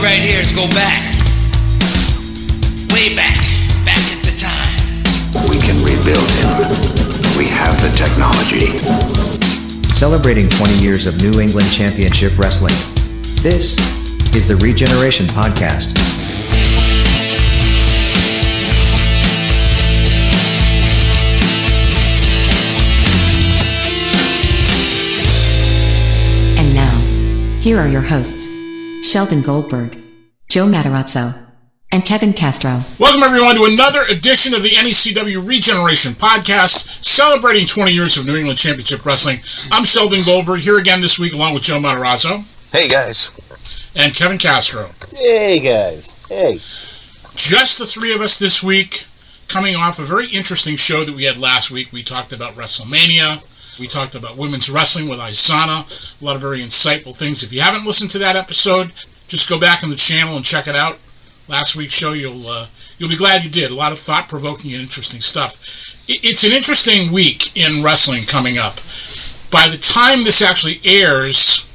right here is go back. Way back. Back into time. We can rebuild him. We have the technology. Celebrating 20 years of New England Championship Wrestling. This is the ReGeneration Podcast. And now, here are your hosts, Sheldon Goldberg, Joe Matarazzo, and Kevin Castro. Welcome everyone to another edition of the NECW ReGeneration Podcast, celebrating 20 years of New England Championship Wrestling. I'm Sheldon Goldberg, here again this week along with Joe Matarazzo. Hey guys. And Kevin Castro. Hey guys. Hey. Just the three of us this week, coming off a very interesting show that we had last week. We talked about WrestleMania. We talked about women's wrestling with Aizana. A lot of very insightful things. If you haven't listened to that episode, just go back on the channel and check it out. Last week's show, you'll be glad you did. A lot of thought-provoking and interesting stuff. It's an interesting week in wrestling coming up. By the time this actually airs,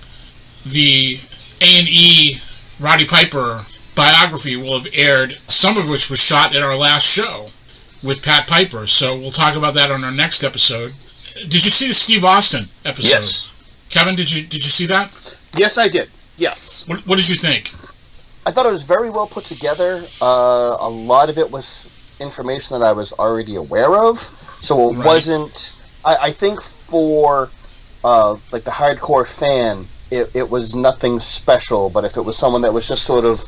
the A&E Roddy Piper biography will have aired, some of which was shot at our last show with Pat Piper. So we'll talk about that on our next episode. Did you see the Steve Austin episode? Yes. Kevin, did you see that? Yes, I did. Yes. What did you think? I thought it was very well put together. A lot of it was information that I was already aware of, so it wasn't. I think for like the hardcore fan, it was nothing special. But if it was someone that was just sort of,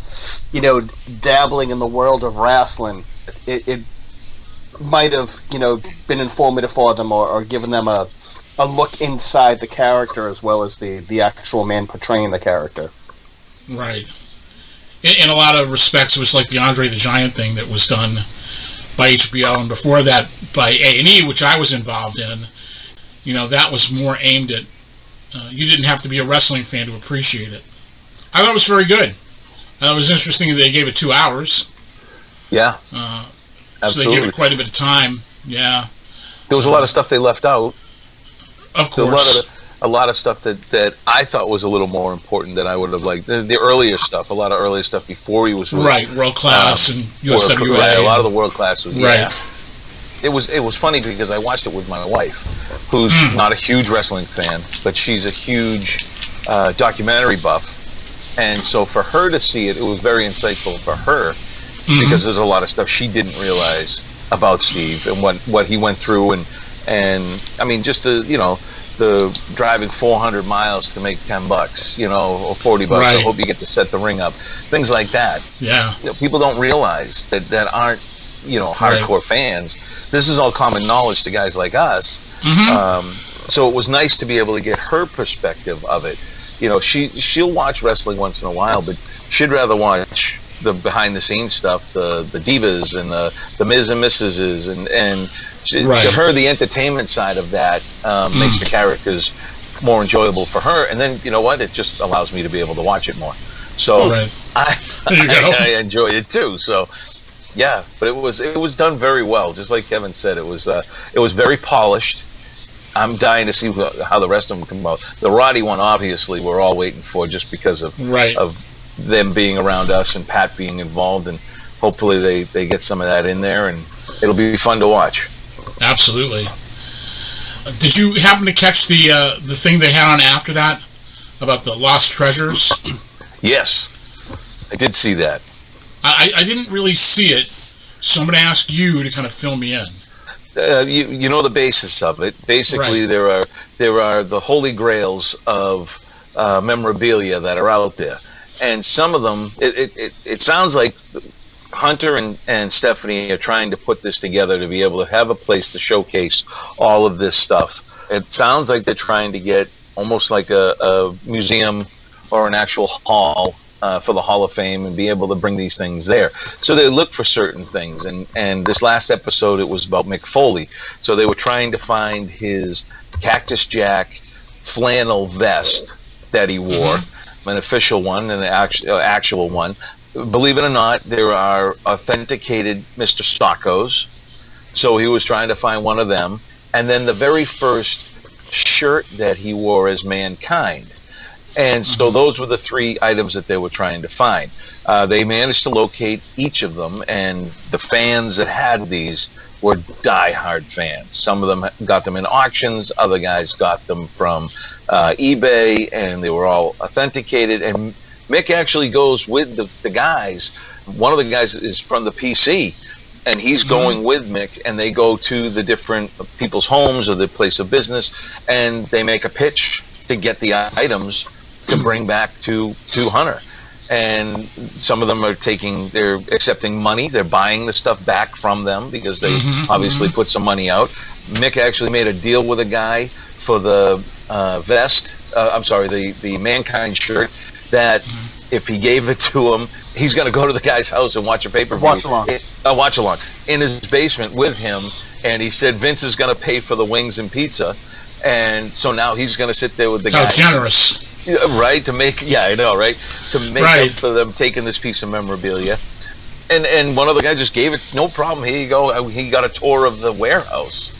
dabbling in the world of wrestling, it might have been informative for them or given them a look inside the character as well as the actual man portraying the character. Right. In a lot of respects, it was like the Andre the Giant thing that was done by HBO, and before that by A&E, which I was involved in. That was more aimed at, you didn't have to be a wrestling fan to appreciate it. I thought it was very good. It was interesting that they gave it 2 hours. Yeah. So they gave it quite a bit of time. Yeah. There was a lot of stuff they left out. Of course. A lot of stuff that I thought was a little more important than I would have liked. The earlier stuff, a lot of earlier stuff before he was with, World Class and USWA. Right, a lot of the World Class was, right. Yeah. It was funny because I watched it with my wife, who's not a huge wrestling fan, but she's a huge documentary buff. And so for her to see it, it was very insightful for her because there's a lot of stuff she didn't realize about Steve and what he went through and I mean just the driving 400 miles to make $10, or $40. Right. I hope you get to set the ring up. Things like that. Yeah. People don't realize that aren't, hardcore fans. This is all common knowledge to guys like us. So it was nice to be able to get her perspective of it. She'll watch wrestling once in a while, but she'd rather watch the behind the scenes stuff, the divas and the Miz and Mrs. and to her the entertainment side of that makes the characters more enjoyable for her, and then it just allows me to be able to watch it more. So I enjoyed it too. So yeah, but it was done very well. Just like Kevin said, it was very polished. I'm dying to see how the rest of them come out. The Roddy one, obviously, we're all waiting for just because of them being around us and Pat being involved, and hopefully they get some of that in there, and it'll be fun to watch. Absolutely. Did you happen to catch the thing they had on after that about the lost treasures? Yes, I did see that. I didn't really see it, so I'm going to ask you to kind of fill me in. You know the basis of it. Basically, there are the holy grails of memorabilia that are out there, and some of them it sounds like Hunter and Stephanie are trying to put this together to be able to have a place to showcase all of this stuff. It sounds like they're trying to get almost like a museum or an actual hall for the Hall of Fame and be able to bring these things there. So they look for certain things, and this last episode it was about Mick Foley. So they were trying to find his Cactus Jack flannel vest that he wore, an official one and an actual one. Believe it or not, there are authenticated Mr. Sockos, so he was trying to find one of them. And then the very first shirt that he wore as Mankind. And so those were the 3 items that they were trying to find. They managed to locate each of them, and the fans that had these were diehard fans. Some of them got them in auctions, other guys got them from eBay, and they were all authenticated. And Mick actually goes with the guys. One of the guys is from the PC, and he's going with Mick, and they go to the different people's homes or the place of business, and they make a pitch to get the items to bring back to Hunter. And some of them they're accepting money. They're buying the stuff back from them because they obviously put some money out. Mick actually made a deal with a guy for the the Mankind shirt, that if he gave it to him, he's going to go to the guy's house and watch a pay-per-view. Watch along in his basement with him. And he said Vince is going to pay for the wings and pizza. And so now he's going to sit there with the guys. How generous. Right, to make, I know, right? To make up for them taking this piece of memorabilia. And one other guy just gave it, no problem, here you go. He got a tour of the warehouse.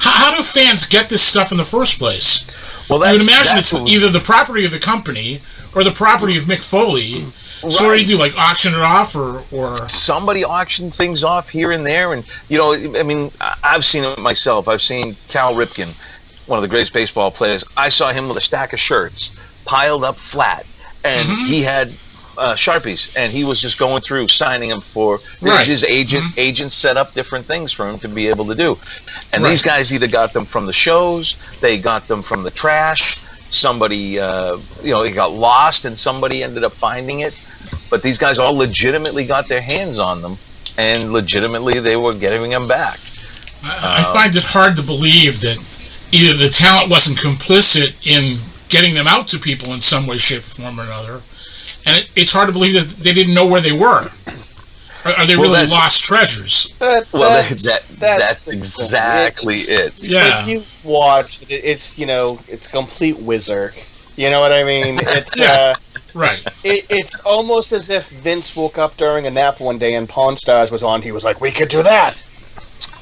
How do fans get this stuff in the first place? Well, you would imagine it's either the property of the company or the property of Mick Foley. Right. So what do you do, like auction it off, or somebody auctioned things off here and there? And, I mean, I've seen it myself. I've seen Cal Ripken, one of the greatest baseball players. I saw him with a stack of shirts piled up flat, and he had Sharpies, and he was just going through signing them for his agent. Agents set up different things for him to be able to do. And these guys either got them from the shows, they got them from the trash. Somebody, he got lost, and somebody ended up finding it. But these guys all legitimately got their hands on them, and legitimately they were getting them back. I find it hard to believe that either the talent wasn't complicit in getting them out to people in some way, shape, or form or another, and it's hard to believe that they didn't know where they were. Are they really lost treasures? That's exactly it. Yeah. If you watch, it's complete wizard. You know what I mean? It's right. It's almost as if Vince woke up during a nap one day and Pawn Stars was on. He was like, "We could do that."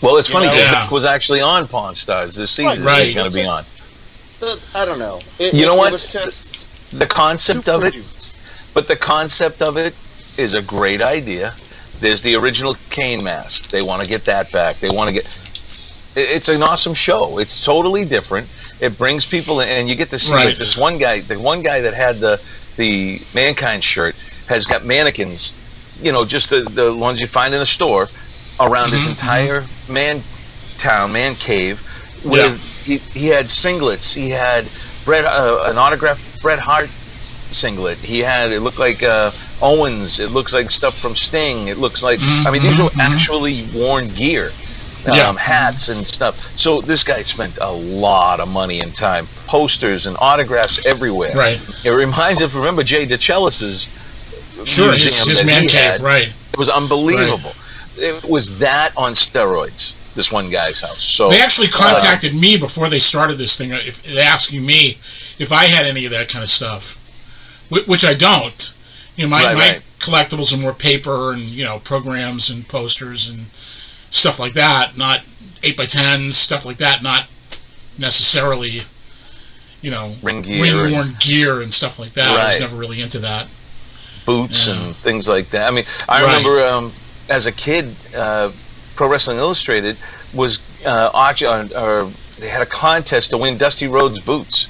Well, it's funny because Mick was actually on Pawn Stars this season. He's going to be on. I don't know. What? It was just the concept of it. But the concept of it is a great idea. There's the original Kane mask. They want to get that back. They want to get. It's an awesome show. It's totally different. It brings people in, and you get to see like this one guy. The one guy that had the Mankind shirt has got mannequins. Just the ones you find in a store around his entire man cave. With he had singlets. He had an autographed Bret Hart singlet. He had, it looked like Owens. It looks like stuff from Sting. It looks like, I mean, these were actually worn gear, hats and stuff. So this guy spent a lot of money and time. Posters and autographs everywhere. Right. It reminds us, remember Jay DeChellis's museum his man cave, It was unbelievable. It was that on steroids. This one guy's house. So they actually contacted me before they started this thing, asking me if I had any of that kind of stuff, which I don't. My collectibles are more paper and programs and posters and stuff like that, not 8x10s, stuff like that, not necessarily ring-worn gear and stuff like that. I was never really into that. Boots and things like that. I mean, I remember as a kid. Pro Wrestling Illustrated was they had a contest to win Dusty Rhodes boots.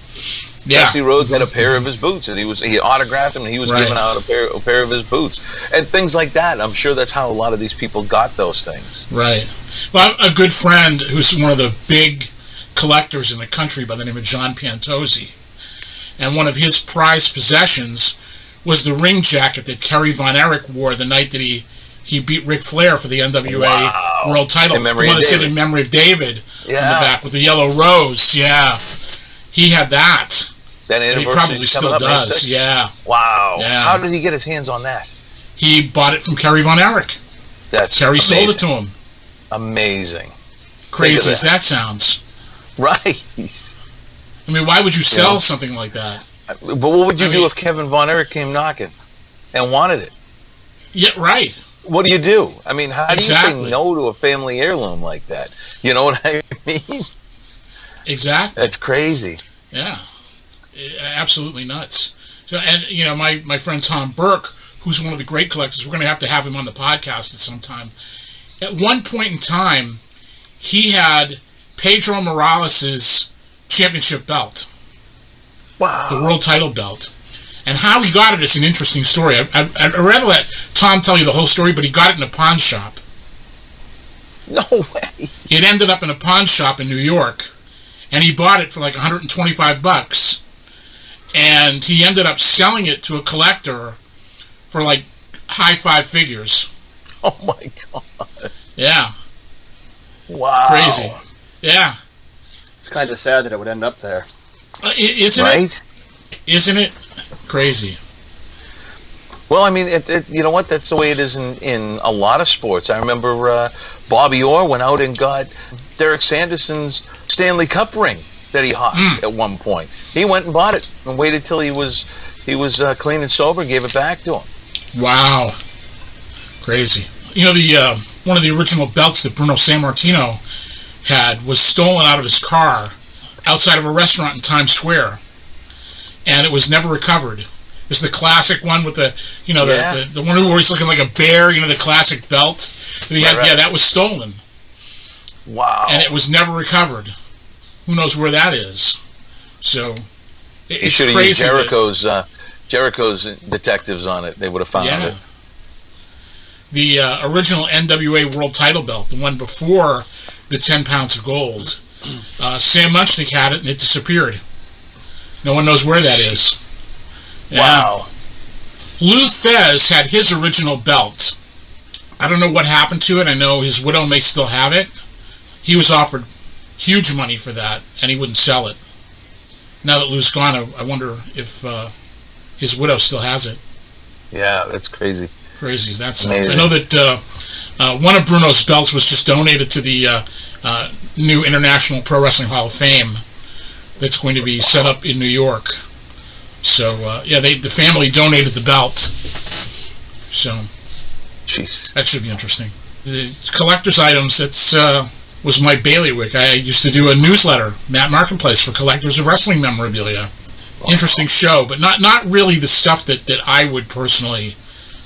Dusty Rhodes had a pair of his boots, and he autographed them, and he was giving out a pair of his boots and things like that. I'm sure that's how a lot of these people got those things. Right. Well, a good friend who's one of the big collectors in the country by the name of John Pantozzi, and one of his prized possessions was the ring jacket that Kerry Von Erich wore the night that he beat Ric Flair for the NWA World Title. The one that said "In Memory of David" on the back with the yellow rose. Yeah, he had that. That he probably still does. Yeah. Wow. Yeah. How did he get his hands on that? He bought it from Kerry Von Erich. Kerry sold it to him. Amazing. Crazy as that sounds. Right. I mean, why would you sell something like that? But what would you do if Kevin Von Erich came knocking and wanted it? Yeah, right. What do you do? I mean, how do you say no to a family heirloom like that? You know what I mean? Exactly. That's crazy. Yeah. Absolutely nuts. So, and you know, my friend Tom Burke, who's one of the great collectors, we're going to have him on the podcast at some time. At one point in time, he had Pedro Morales' championship belt. Wow. The world title belt. And how he got it is an interesting story. I'd rather let Tom tell you the whole story, but he got it in a pawn shop. No way. It ended up in a pawn shop in New York, and he bought it for like $125. And he ended up selling it to a collector for like high five figures. Oh my God. Yeah. Wow. Crazy. Yeah. It's kind of sad that it would end up there. Isn't Right? it? Isn't it? Crazy. Well, I mean, you know what? That's the way it is in a lot of sports. I remember Bobby Orr went out and got Derek Sanderson's Stanley Cup ring that he hawked at one point. He went and bought it and waited till he was clean and sober, gave it back to him. Wow. Crazy. You know, the one of the original belts that Bruno Sammartino had was stolen out of his car outside of a restaurant in Times Square, and it was never recovered. It's the classic one with the, you know, the one where he's looking like a bear, you know, the classic belt that he had. Right. Yeah, that was stolen. Wow. And it was never recovered. Who knows where that is? So it's should have crazy. Used Jericho's detectives on it. They would have found it. The original NWA World Title belt, the one before the 10 pounds of gold, Sam Munchnick had it and it disappeared. No one knows where that is. Yeah. Wow. Lou Thez had his original belt. I don't know what happened to it. I know his widow may still have it. He was offered huge money for that, and he wouldn't sell it. Now that Lou's gone, I wonder if his widow still has it. Yeah, that's crazy. Crazy as that sounds. I know that one of Bruno's belts was just donated to the new International Pro Wrestling Hall of Fame that's going to be set up in New York. So, yeah, the family donated the belt. So, jeez, that should be interesting. The collector's items, that's was my bailiwick. I used to do a newsletter, Matt Marketplace, for collectors of wrestling memorabilia. Wow. Interesting show, but not really the stuff that I would personally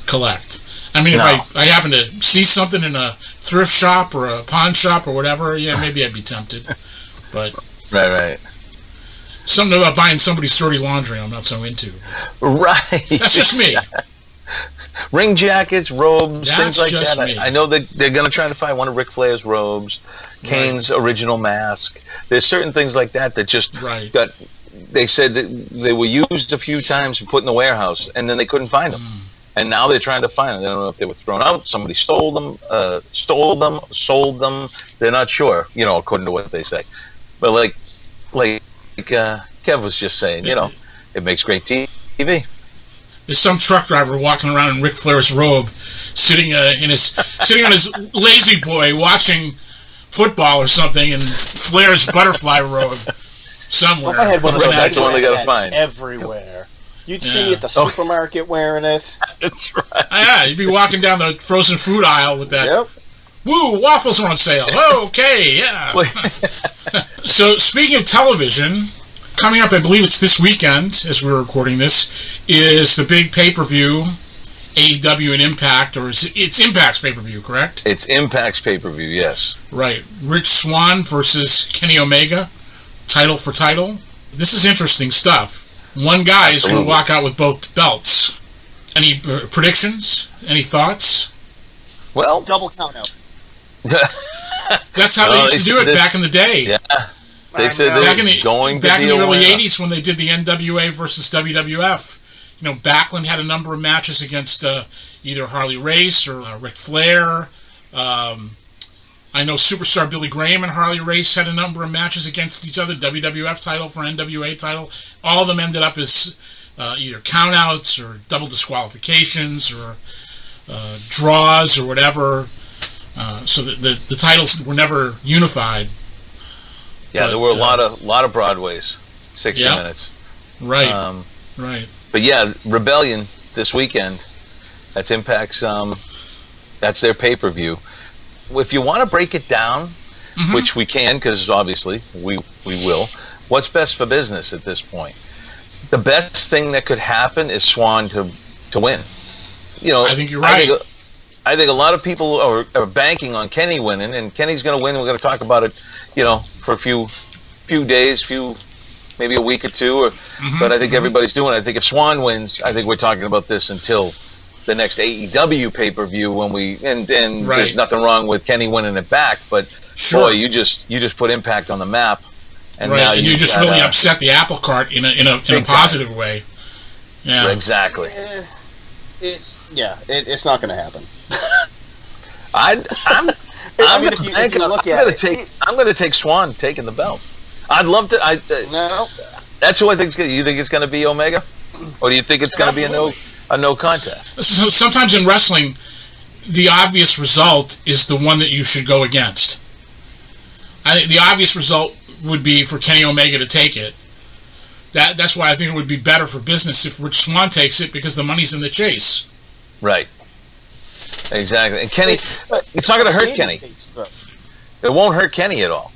collect. I mean, if I happen to see something in a thrift shop or a pawn shop or whatever, yeah, maybe I'd be tempted. But right. Something about buying somebody's dirty laundry I'm not so into. Right. That's just me. Ring jackets, robes, That's things like that. Me. I know that they're going to try to find one of Ric Flair's robes, Kane's original mask. There's certain things like that just got... They said that they were used a few times and put in the warehouse, and then they couldn't find them. And now they're trying to find them. They don't know if they were thrown out, somebody stole them, sold them. They're not sure, you know, according to what they say. But like Kev was just saying, you know, it makes great TV. There's some truck driver walking around in Ric Flair's robe, sitting on his lazy boy watching football or something, in Flair's butterfly robe somewhere. Well, I had one of those. That's the one they gotta find everywhere. You'd see me at the supermarket wearing it. That's right. Yeah, you'd be walking down the frozen food aisle with that. Yep. Woo, waffles are on sale. Okay, yeah. So, speaking of television, coming up, I believe it's this weekend, as we're recording this, is the big pay-per-view, AEW and Impact, or it's Impact's pay-per-view, correct? It's Impact's pay-per-view, yes. Right. Rich Swann versus Kenny Omega, title for title. This is interesting stuff. One guy is going to walk out with both belts. Any predictions? Any thoughts? Well, double count out. That's how they used to do it back in the day. Yeah. They said they were going to back in the early 80s when they did the NWA versus WWF. You know, Backlund had a number of matches against either Harley Race or Ric Flair. I know Superstar Billy Graham and Harley Race had a number of matches against each other, WWF title for NWA title. All of them ended up as either countouts or double disqualifications or draws or whatever. So the titles were never unified. Yeah, there were a lot of Broadways, 60 minutes. Right, right. But yeah, Rebellion this weekend. That's Impact's. That's their pay-per-view. If you want to break it down, which we can, because obviously we will. What's best for business at this point? the best thing that could happen is Swan to win. You know, I think you're right. I think a lot of people are banking on Kenny winning, and Kenny's going to win. We're going to talk about it, you know, for a few days, maybe a week or two. But I think everybody's doing it. I think if Swan wins, I think we're talking about this until the next AEW pay-per-view when there's nothing wrong with Kenny winning it back. But boy, you just put Impact on the map, and now you just really upset the apple cart in a positive way. Yeah, exactly. It's not going to happen. I'm going to take Swan taking the belt. I'd love to. No. That's who I think. You think it's going to be Omega, or do you think it's going to be a no contest? So sometimes in wrestling, the obvious result is the one that you should go against. I think the obvious result would be for Kenny Omega to take it. That's why I think it would be better for business if Rich Swann takes it, because the money's in the chase. Right. Exactly. And Kenny, it's not going to hurt Kenny. It won't hurt Kenny at all.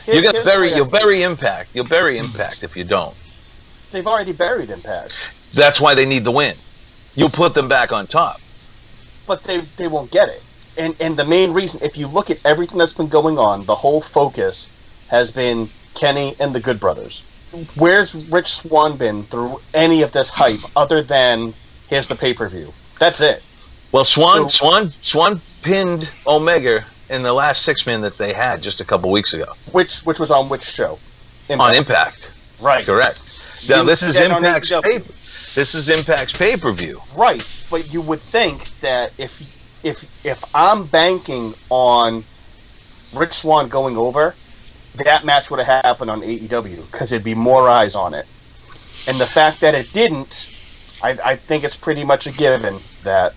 You'll bury Impact. You'll bury Impact if you don't. They've already buried Impact. That's why they need the win. You'll put them back on top. But they won't get it. And the main reason, if you look at everything that's been going on, the whole focus has been Kenny and the Good Brothers. Where's Rich Swann been through any of this hype other than here's the pay-per-view? That's it. Well, Swann pinned Omega in the last 6-man that they had just a couple weeks ago. Which was on which show? Impact. On Impact. Right. Correct. Now this is Impact's pay-per-view. Right. But you would think that if I'm banking on Rich Swann going over, that match would have happened on AEW because there'd be more eyes on it. And the fact that it didn't, I think it's pretty much a given that...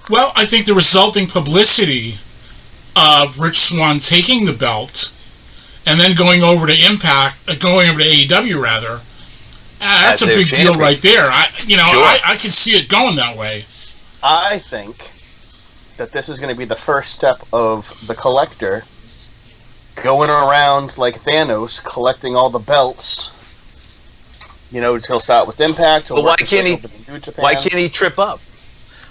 Well, I think the resulting publicity of Rich Swann taking the belt and then going over to AEW rather, that's a big deal right there. I can see it going that way. I think that this is going to be the first step of the Collector going around like Thanos, collecting all the belts. You know, he'll start with Impact. But why can't he trip up?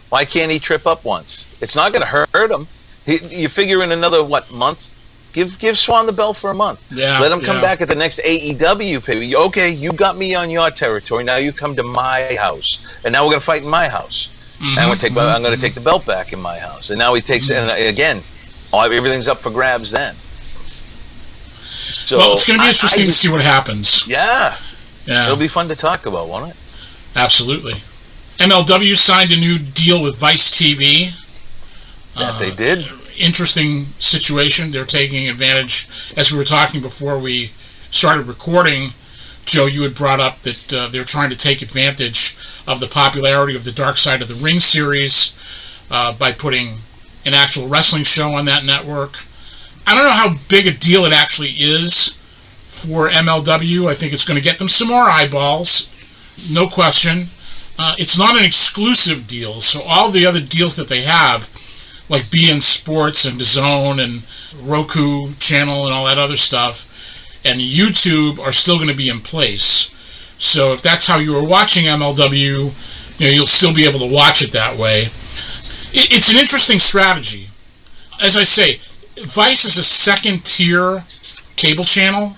Why can't he trip up once? It's not going to hurt him. You figure in another, month? Give Swann the belt for a month. Yeah, let him come back at the next AEW pay. Okay, you got me on your territory. Now you come to my house, and now we're going to fight in my house. And I'm going to take the belt back in my house. And now he takes it, and again, everything's up for grabs then. So well, it's going to be interesting to see what happens. Yeah. It'll be fun to talk about, won't it? Absolutely. MLW signed a new deal with Vice TV. That they did. Interesting situation. They're taking advantage, as we were talking before we started recording. Joe, you had brought up that they're trying to take advantage of the popularity of the Dark Side of the Ring series by putting an actual wrestling show on that network. I don't know how big a deal it actually is for MLW. I think it's going to get them some more eyeballs, no question. It's not an exclusive deal, so all the other deals that they have, like BN Sports and DAZN and Roku channel and all that other stuff, and YouTube are still going to be in place. So if that's how you were watching MLW, you'll still be able to watch it that way. It's an interesting strategy. As I say, Vice is a second-tier cable channel.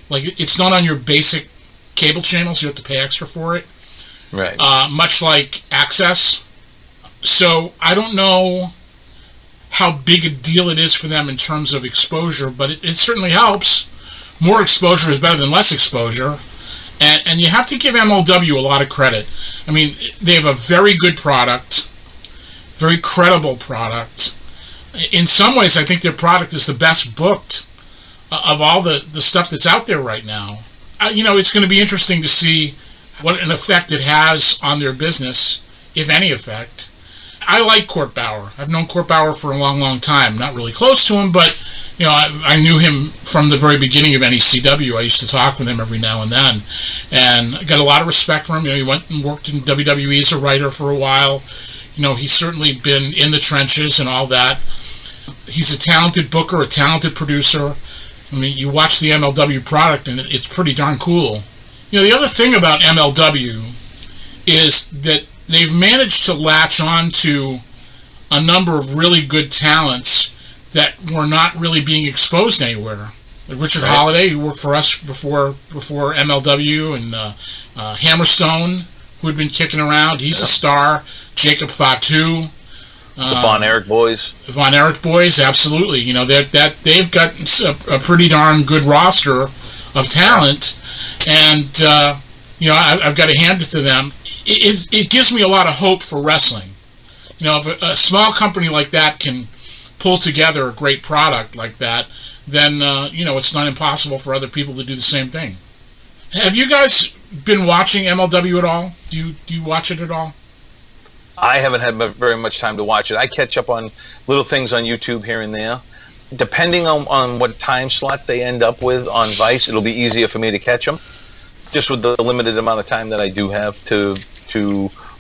Like, it's not on your basic cable channels. You have to pay extra for it. Right. Much like Access. So I don't know how big a deal it is for them in terms of exposure, but it certainly helps. More exposure is better than less exposure. And you have to give MLW a lot of credit. I mean, they have a very good product, very credible product. In some ways, I think their product is the best booked of all the stuff that's out there right now. It's going to be interesting to see what an effect it has on their business, if any effect. I like Court Bauer. I've known Court Bauer for a long, long time. Not really close to him, but I knew him from the very beginning of NECW. I used to talk with him every now and then, and I got a lot of respect for him. He went and worked in WWE as a writer for a while. He's certainly been in the trenches and all that. He's a talented booker, a talented producer. I mean, you watch the MLW product, and it's pretty darn cool. The other thing about MLW is that they've managed to latch on to a number of really good talents that were not really being exposed anywhere. Like Richard Holiday, who worked for us before MLW, and Hammerstone, who had been kicking around. He's a star. Jacob Fatu. The Von Erich boys. The Von Erich boys, absolutely. They've got a pretty darn good roster of talent, and I've got to hand it to them. It gives me a lot of hope for wrestling. If a small company like that can pull together a great product like that, then it's not impossible for other people to do the same thing. Have you guys been watching MLW at all? Do you watch it at all? I haven't had very much time to watch it. I catch up on little things on YouTube here and there. Depending on what time slot they end up with on Vice, it'll be easier for me to catch them. Just with the limited amount of time that I do have to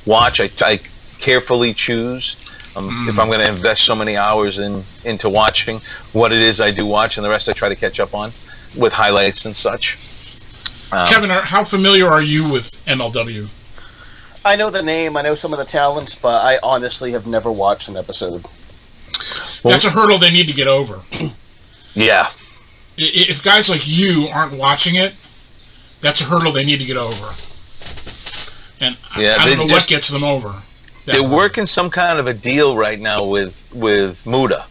watch, I carefully choose if I'm going to invest so many hours into watching what it is I do watch, and the rest I try to catch up on with highlights and such. Kevin, how familiar are you with MLW? I know the name, I know some of the talents, but I honestly have never watched an episode. That's a hurdle they need to get over. Yeah. If guys like you aren't watching it, that's a hurdle they need to get over. And I don't know what gets them over. They're working some kind of a deal right now with Muda.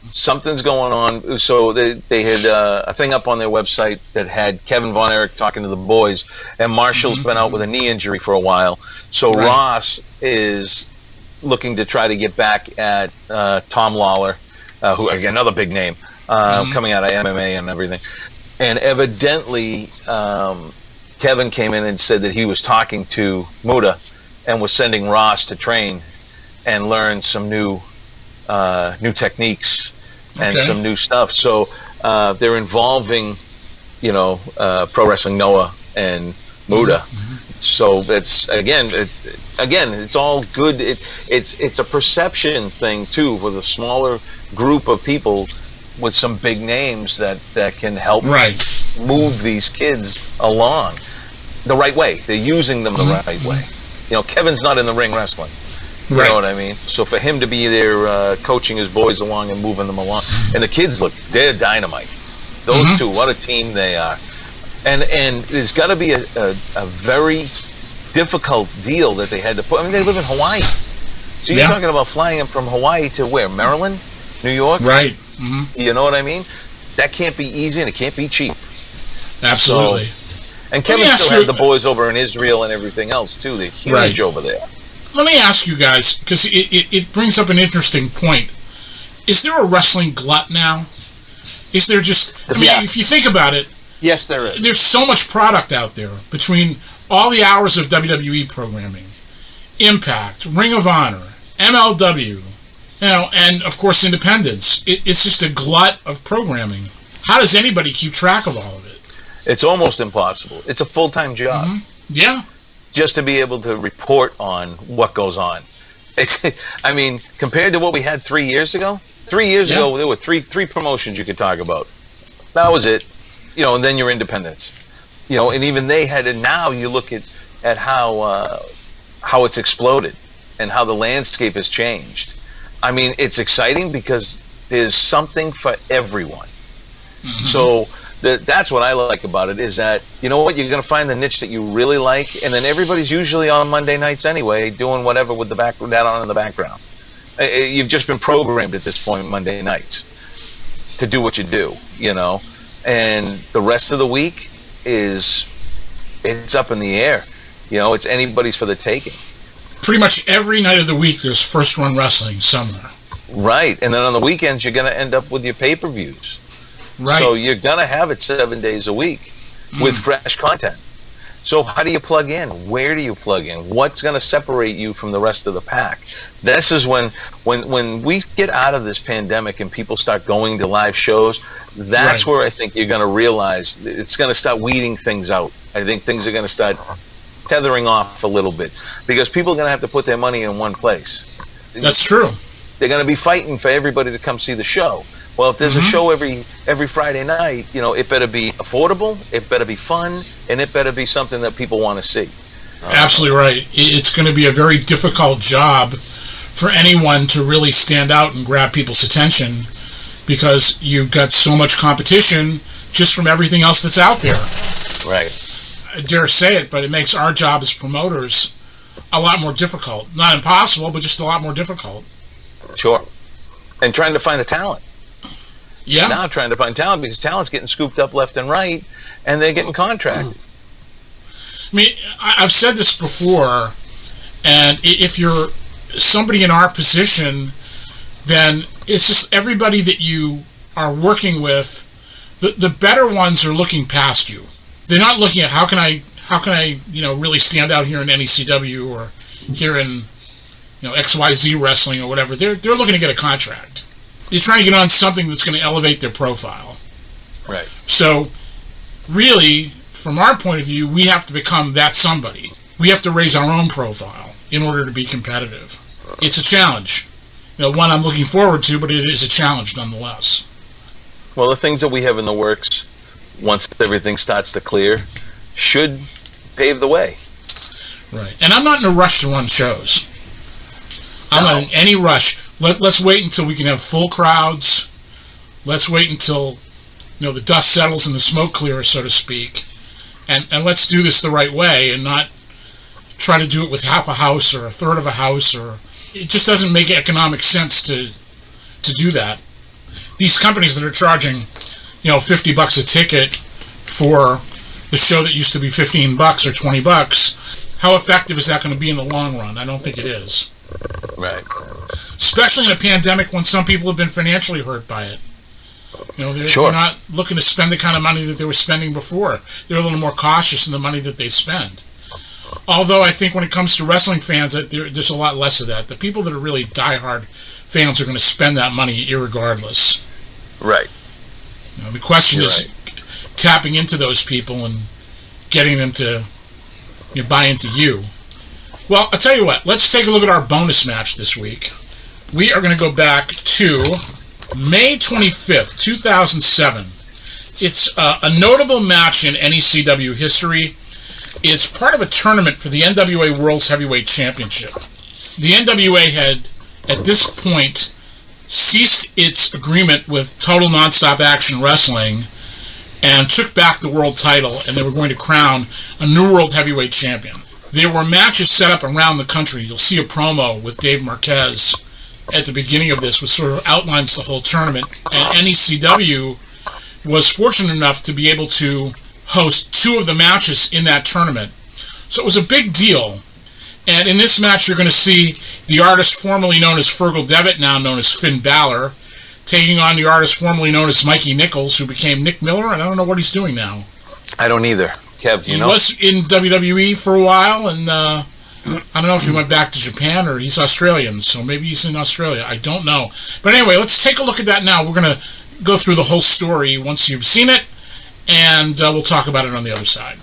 Something's going on. So they had a thing up on their website that had Kevin Von Erich talking to the boys, and Marshall's been out with a knee injury for a while. So Ross is looking to try to get back at Tom Lawler, who, again, another big name, coming out of MMA and everything. And evidently, Kevin came in and said that he was talking to Muda and was sending Ross to train and learn some new techniques and some new stuff. So they're involving, Pro Wrestling Noah and Muda. So that's again, it's all good. It's a perception thing too, with a smaller group of people with some big names that can help move these kids along the right way. They're using them the right way. Kevin's not in the ring wrestling. You know what I mean? So for him to be there coaching his boys along and moving them along, and the kids they're dynamite. Those two, what a team they are. And there's got to be a very difficult deal that they had to put. I mean, they live in Hawaii. So you're talking about flying them from Hawaii to where? Maryland? New York? Right. You know what I mean? That can't be easy, and it can't be cheap. Absolutely. And Kevin still had the boys over in Israel and everything else, too. They're huge over there. Let me ask you guys, because it brings up an interesting point. Is there a wrestling glut now? Is there just... I mean, if you think about it... Yes, there is. There's so much product out there between all the hours of WWE programming, Impact, Ring of Honor, MLW, and, of course, Independence. It's just a glut of programming. How does anybody keep track of all of it? It's almost impossible. It's a full-time job. Yeah. Just to be able to report on what goes on. I mean, compared to what we had 3 years ago, 3 years ago there were three promotions you could talk about. That was it. And then your independence. And even they had it. Now you look at how it's exploded and how the landscape has changed. I mean, it's exciting because there's something for everyone. So that's what I like about it, is that, you know what, you're going to find the niche that you really like, and then everybody's usually on Monday nights anyway, doing whatever with that on in the background. You've just been programmed at this point Monday nights to do what you do, and the rest of the week it's up in the air. It's anybody's for the taking. Pretty much every night of the week there's first run wrestling somewhere. Right, and then on the weekends you're going to end up with your pay-per-views. Right. So you're going to have it 7 days a week with fresh content. So how do you plug in? Where do you plug in? What's going to separate you from the rest of the pack? This is when we get out of this pandemic and people start going to live shows, that's where I think you're going to realize it's going to start weeding things out. I think things are going to start tethering off a little bit, because people are going to have to put their money in one place. That's true. They're going to be fighting for everybody to come see the show. Well, if there's a show every Friday night, you know, it better be affordable, it better be fun, and it better be something that people want to see. Absolutely right. It's going to be a very difficult job for anyone to really stand out and grab people's attention, because you've got so much competition just from everything else that's out there. Right. I dare say it, but it makes our job as promoters a lot more difficult. Not impossible, but just a lot more difficult. Sure. And trying to find the talent. Yeah. Now trying to find talent, because talent's getting scooped up left and right, and they're getting contracted. I mean, I've said this before, and if you're somebody in our position, then it's just everybody that you are working with, the better ones are looking past you. They're not looking at how can I really stand out here in NECW or here in XYZ wrestling or whatever. They're looking to get a contract. They're trying to get on something that's going to elevate their profile. Right. So really, from our point of view, we have to become that somebody. We have to raise our own profile in order to be competitive. It's a challenge. One I'm looking forward to, but it is a challenge nonetheless. Well, the things that we have in the works, once everything starts to clear, should pave the way. Right. And I'm not in a rush to run shows. I'm not in any rush. Let's wait until we can have full crowds. Let's wait until the dust settles and the smoke clears, so to speak. And let's do this the right way and not try to do it with half a house or a third of a house. Or it just doesn't make economic sense to do that. These companies that are charging $50 a ticket for the show that used to be $15 or $20, how effective is that going to be in the long run? I don't think it is. Right. Especially in a pandemic when some people have been financially hurt by it. They're not looking to spend the kind of money that they were spending before. They're a little more cautious in the money that they spend. Although I think when it comes to wrestling fans, there's a lot less of that. The people that are really diehard fans are going to spend that money irregardless. Right. The question is tapping into those people and getting them to buy into you. Well, I'll tell you what. Let's take a look at our bonus match this week. We are going to go back to May 25th, 2007. It's a notable match in NECW history. It's part of a tournament for the NWA World's Heavyweight Championship. The NWA had, at this point, ceased its agreement with Total Nonstop Action Wrestling and took back the world title, and they were going to crown a new World Heavyweight Champion. There were matches set up around the country. You'll see a promo with Dave Marquez at the beginning of this, which sort of outlines the whole tournament. And NECW was fortunate enough to be able to host 2 of the matches in that tournament. So it was a big deal. And in this match, you're going to see the artist formerly known as Fergal Devitt, now known as Finn Balor, taking on the artist formerly known as Mikey Nicholls, who became Nick Miller, and I don't know what he's doing now. I don't either. Kev, do you know? He was in WWE for a while, and I don't know if he went back to Japan or he's Australian, so maybe he's in Australia. I don't know. But anyway, let's take a look at that now. We're going to go through the whole story once you've seen it, and we'll talk about it on the other side.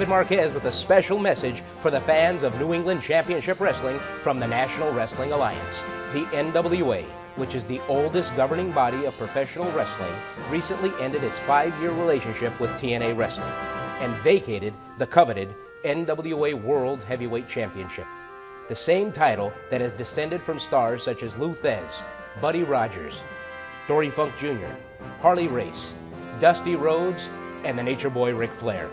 Marquez with a special message for the fans of New England Championship Wrestling from the National Wrestling Alliance. The NWA, which is the oldest governing body of professional wrestling, recently ended its 5-year relationship with TNA Wrestling and vacated the coveted NWA World Heavyweight Championship, the same title that has descended from stars such as Lou Thez, Buddy Rogers, Dory Funk Jr., Harley Race, Dusty Rhodes, and the Nature Boy Ric Flair.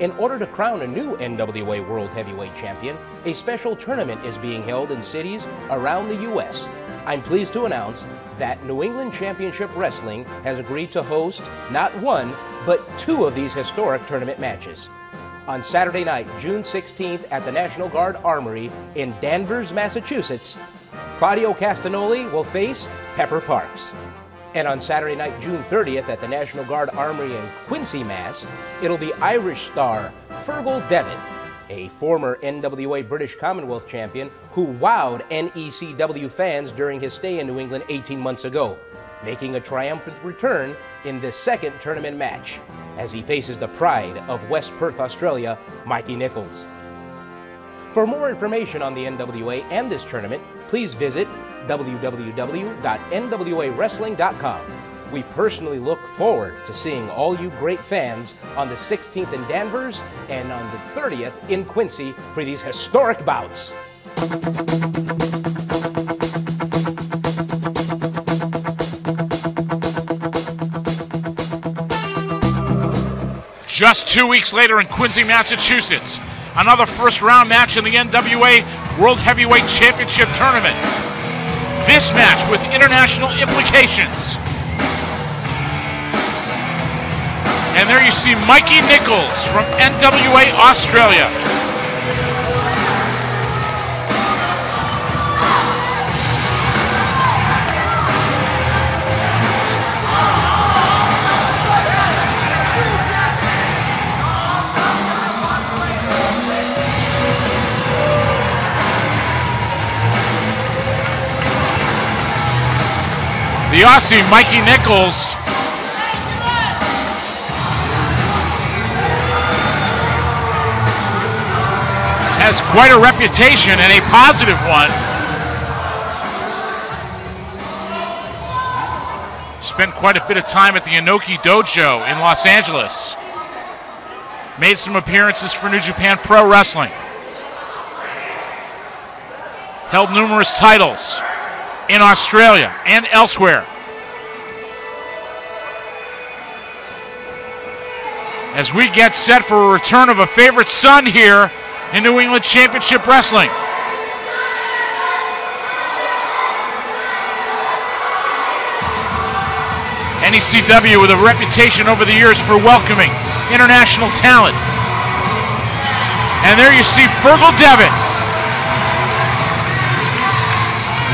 In order to crown a new NWA World Heavyweight Champion, a special tournament is being held in cities around the U.S. I'm pleased to announce that New England Championship Wrestling has agreed to host not one, but 2 of these historic tournament matches. On Saturday night, June 16th at the National Guard Armory in Danvers, Massachusetts, Claudio Castagnoli will face Pepper Parks. And on Saturday night, June 30th at the National Guard Armory in Quincy, Mass, it'll be Irish star Fergal Devitt, a former NWA British Commonwealth champion who wowed NECW fans during his stay in New England 18 months ago, making a triumphant return in this second tournament match as he faces the pride of West Perth, Australia, Mikey Nicholls. For more information on the NWA and this tournament, please visit www.nwawrestling.com. We personally look forward to seeing all you great fans on the 16th in Danvers and on the 30th in Quincy for these historic bouts. Just 2 weeks later in Quincy, Massachusetts, another first-round match in the NWA World Heavyweight Championship Tournament. This match with international implications. And there you see Mikey Nicholls from NWA Australia. The Aussie, Mikey Nicholls, has quite a reputation and a positive one. Spent quite a bit of time at the Inoki Dojo in Los Angeles. Made some appearances for New Japan Pro Wrestling. Held numerous titles in Australia and elsewhere. As we get set for a return of a favorite son here in New England Championship Wrestling. NECW with a reputation over the years for welcoming international talent. And there you see Fergal Devitt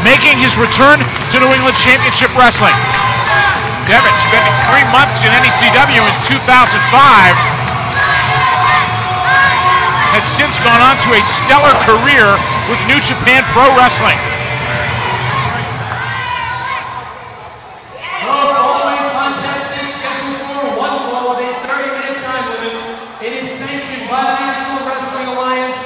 making his return to New England Championship Wrestling. Devitt spending 3 months in NECW in 2005, had since gone on to a stellar career with New Japan Pro Wrestling. The following contest is scheduled for one fall with a 30-minute time limit. It is sanctioned by the National Wrestling Alliance.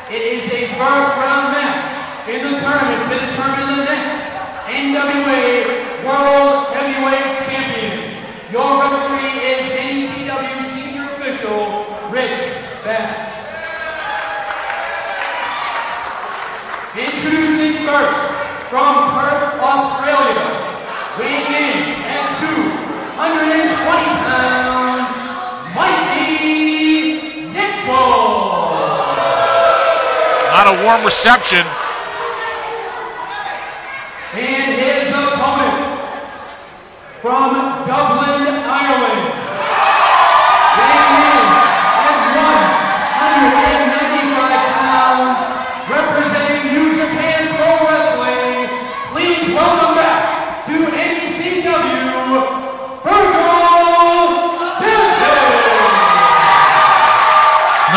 It is a first-round match in the tournament to determine the next NWA World Heavyweight Champion. Your referee is NECW Senior Official Rich Bass. Introducing first from Perth, Australia, weighing in at 220 pounds, Mikey Nicholls. Not a warm reception. And his opponent from Dublin, Ireland, weighing in at 195 pounds, representing New Japan Pro Wrestling. Please welcome back to NECW, Fergal Devitt.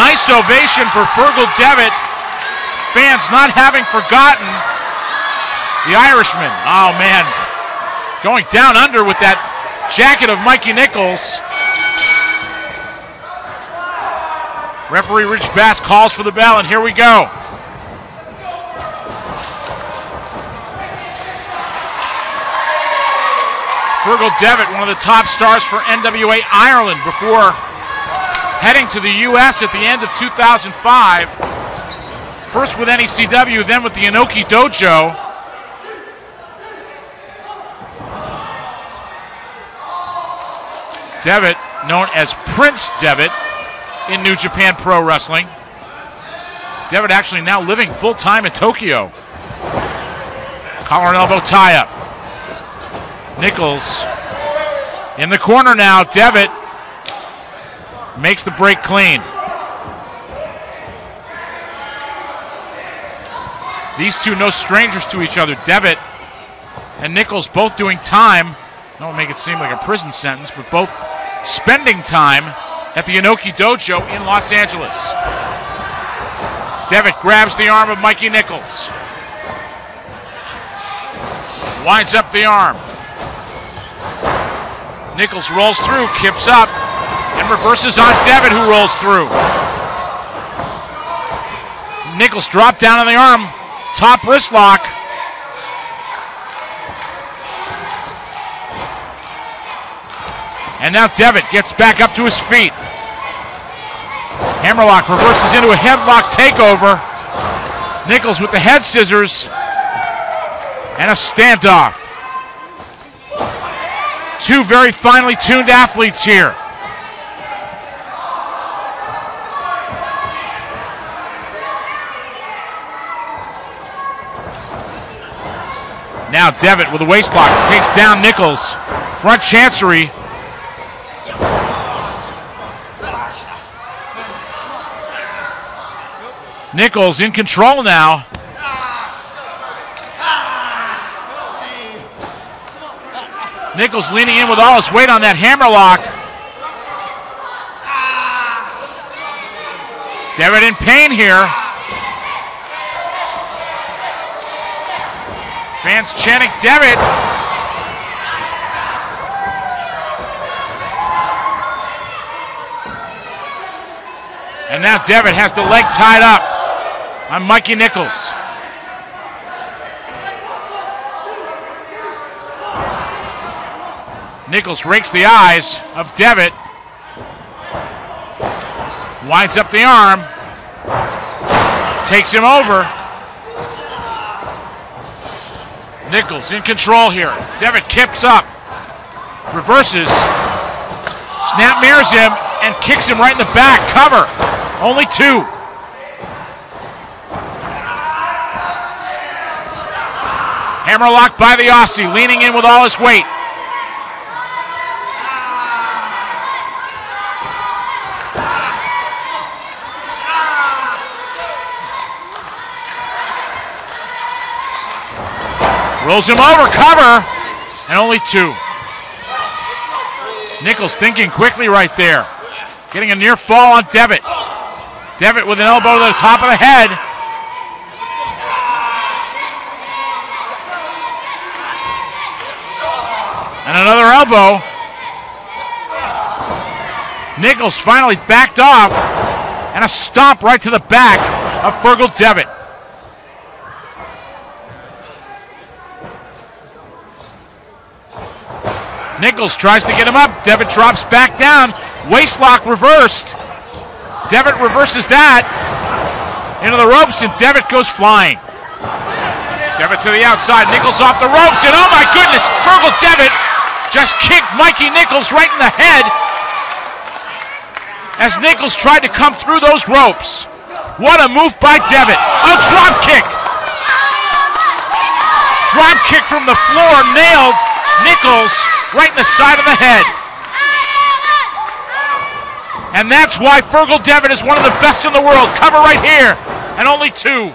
Nice ovation for Fergal Devitt. Fans not having forgotten the Irishman. Oh man, going down under with that jacket of Mikey Nicholls. Referee Rich Bass calls for the bell, and here we go. Fergal Devitt, one of the top stars for NWA Ireland before heading to the U.S. at the end of 2005. First with NECW, then with the Inoki Dojo. Devitt, known as Prince Devitt, in New Japan Pro Wrestling. Devitt actually now living full-time in Tokyo. Collar and elbow tie-up. Nicholls in the corner now. Devitt makes the break clean. These two no strangers to each other. Devitt and Nicholls both doing time. Don't make it seem like a prison sentence, but both spending time at the Inoki Dojo in Los Angeles. Devitt grabs the arm of Mikey Nicholls. Winds up the arm. Nicholls rolls through, kips up, and reverses on Devitt, who rolls through. Nicholls dropped down on the arm, top wrist lock. And now Devitt gets back up to his feet. Hammerlock reverses into a headlock takeover. Nicholls with the head scissors. And a standoff. Two very finely tuned athletes here. Now Devitt with a waist lock takes down Nicholls. Front chancery. Nicholls in control now. Nicholls leaning in with all his weight on that hammerlock. Devitt in pain here. Fans chanting Devitt. And now Devitt has the leg tied up on Mikey Nicholls. Nicholls rakes the eyes of Devitt. Winds up the arm. Takes him over. Nicholls in control here. Devitt kips up. Reverses. Snap mirrors him and kicks him right in the back. Cover. Only two. Hammerlock by the Aussie, leaning in with all his weight. Rolls him over, cover, and only two. Nicholls thinking quickly right there. Getting a near fall on Devitt. Devitt with an elbow to the top of the head. And another elbow. Nicholls finally backed off. And a stomp right to the back of Fergal Devitt. Nicholls tries to get him up. Devitt drops back down. Waistlock reversed. Devitt reverses that. Into the ropes, and Devitt goes flying. Devitt to the outside. Nicholls off the ropes, and oh my goodness, Fergal Devitt just kicked Mikey Nicholls right in the head as Nicholls tried to come through those ropes. What a move by Devitt. A drop kick. Drop kick from the floor nailed Nicholls right in the side of the head. And that's why Fergal Devitt is one of the best in the world. Cover right here, and only two.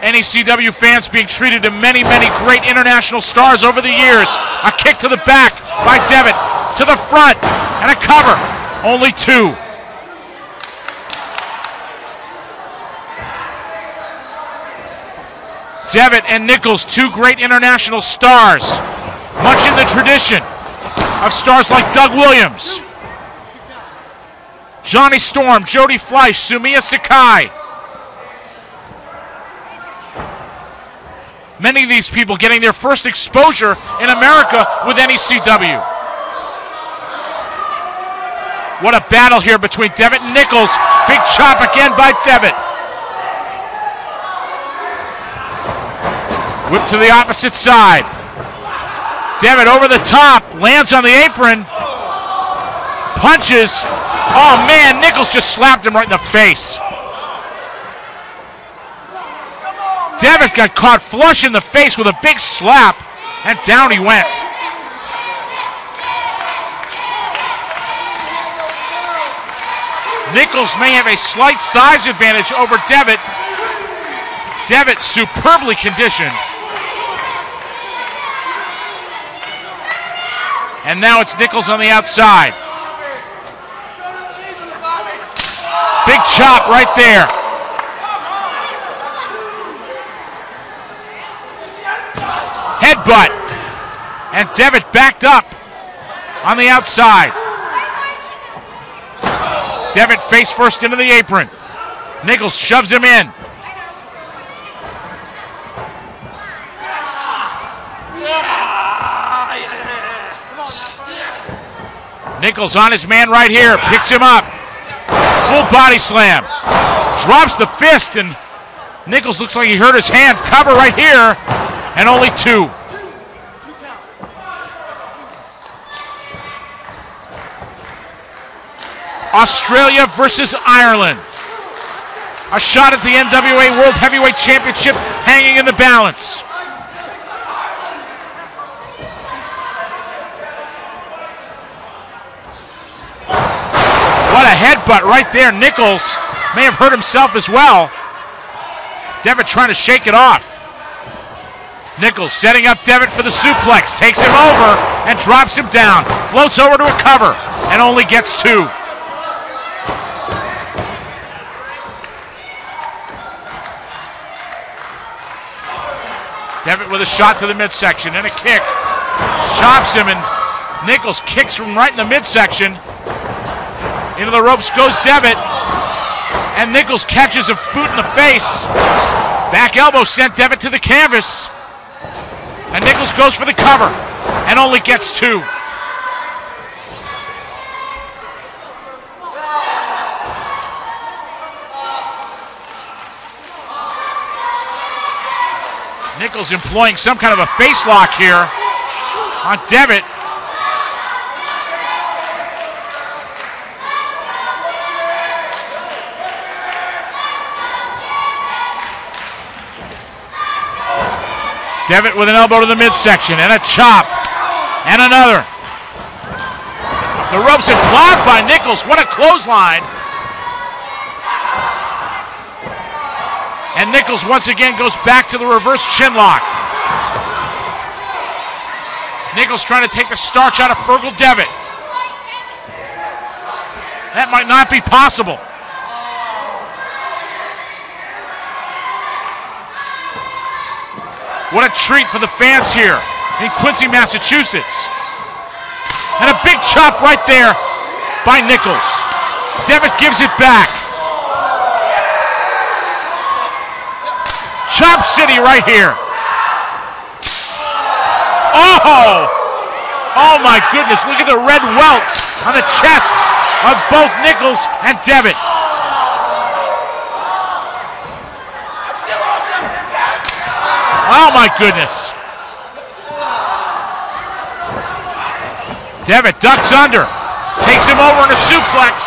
NECW fans being treated to many, many great international stars over the years. A kick to the back by Devitt, to the front, and a cover. Only two. Devitt and Nicholls, two great international stars, much in the tradition of stars like Doug Williams, Johnny Storm, Jody Fleisch, Sumiya Sakai. Many of these people getting their first exposure in America with NECW. What a battle here between Devitt and Nicholls. Big chop again by Devitt. Whip to the opposite side. Devitt over the top, lands on the apron, punches. Oh man, Nicholls just slapped him right in the face. Devitt got caught flush in the face with a big slap, and down he went. Nicholls may have a slight size advantage over Devitt. Devitt superbly conditioned. And now it's Nicholls on the outside. Big chop right there. Headbutt. And Devitt backed up on the outside. Devitt face first into the apron. Nicholls shoves him in. Nicholls on his man right here, picks him up. Full body slam. Drops the fist, and Nicholls looks like he hurt his hand. Cover right here, and only 2. Australia versus Ireland. A shot at the NWA World Heavyweight Championship hanging in the balance. What a headbutt right there. Nicholls may have hurt himself as well. Devitt trying to shake it off. Nicholls setting up Devitt for the suplex. Takes him over and drops him down. Floats over to a cover and only gets 2. Devitt with a shot to the midsection and a kick. Chops him, and Nicholls kicks from right in the midsection. Into the ropes goes Devitt, and Nicholls catches a boot in the face. Back elbow sent Devitt to the canvas, and Nicholls goes for the cover and only gets 2. Nicholls employing some kind of a face lock here on Devitt. Devitt with an elbow to the midsection and a chop and another. The ropes are blocked by Nicholls. What a clothesline. And Nicholls once again goes back to the reverse chinlock. Nicholls trying to take the starch out of Fergal Devitt. That might not be possible. What a treat for the fans here in Quincy, Massachusetts. And a big chop right there by Nicholls. Devitt gives it back. Chop City right here. Oh! Oh my goodness, look at the red welts on the chests of both Nicholls and Devitt. Oh my goodness. Devitt ducks under. Takes him over in a suplex.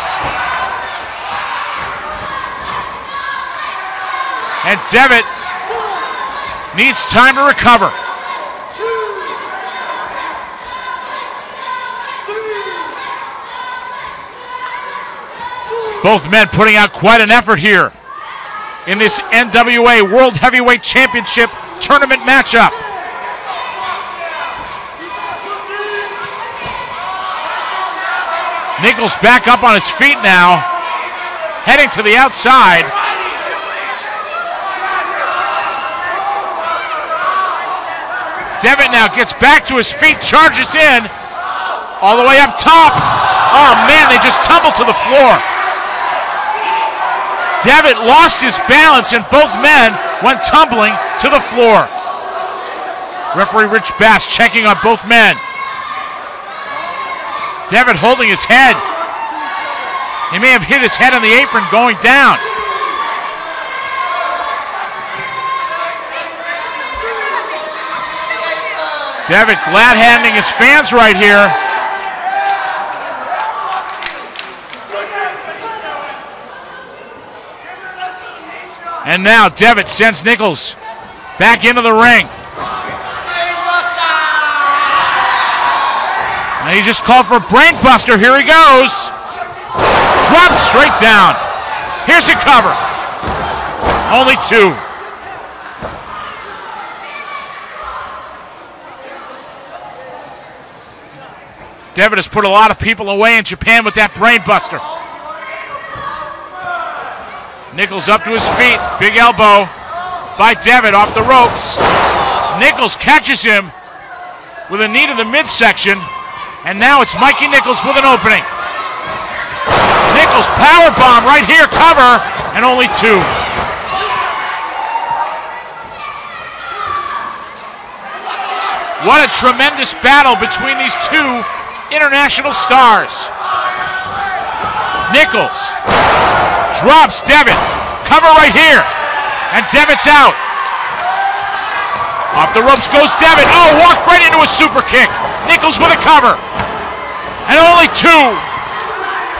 And Devitt needs time to recover. Both men putting out quite an effort here in this NWA World Heavyweight Championship tournament matchup. Nicholls back up on his feet now, heading to the outside. Devitt now gets back to his feet, charges in, all the way up top. Oh man, they just tumble to the floor. Devitt lost his balance and both men went tumbling to the floor. Referee Rich Bass checking on both men. Devitt holding his head. He may have hit his head on the apron going down. Devitt glad-handing his fans right here. And now Devitt sends Nicholls back into the ring. And he just called for Brainbuster. Here he goes. Drops straight down. Here's a cover. Only 2. Devitt has put a lot of people away in Japan with that Brainbuster. Nicholls up to his feet. Big elbow by Devitt off the ropes. Nicholls catches him with a knee to the midsection. And now it's Mikey Nicholls with an opening. Nicholls powerbomb right here, cover, and only 2. What a tremendous battle between these 2 international stars. Nicholls drops Devitt. Cover right here. And Devitt's out. Off the ropes goes Devitt. Oh, walked right into a super kick. Nicholls with a cover. And only 2.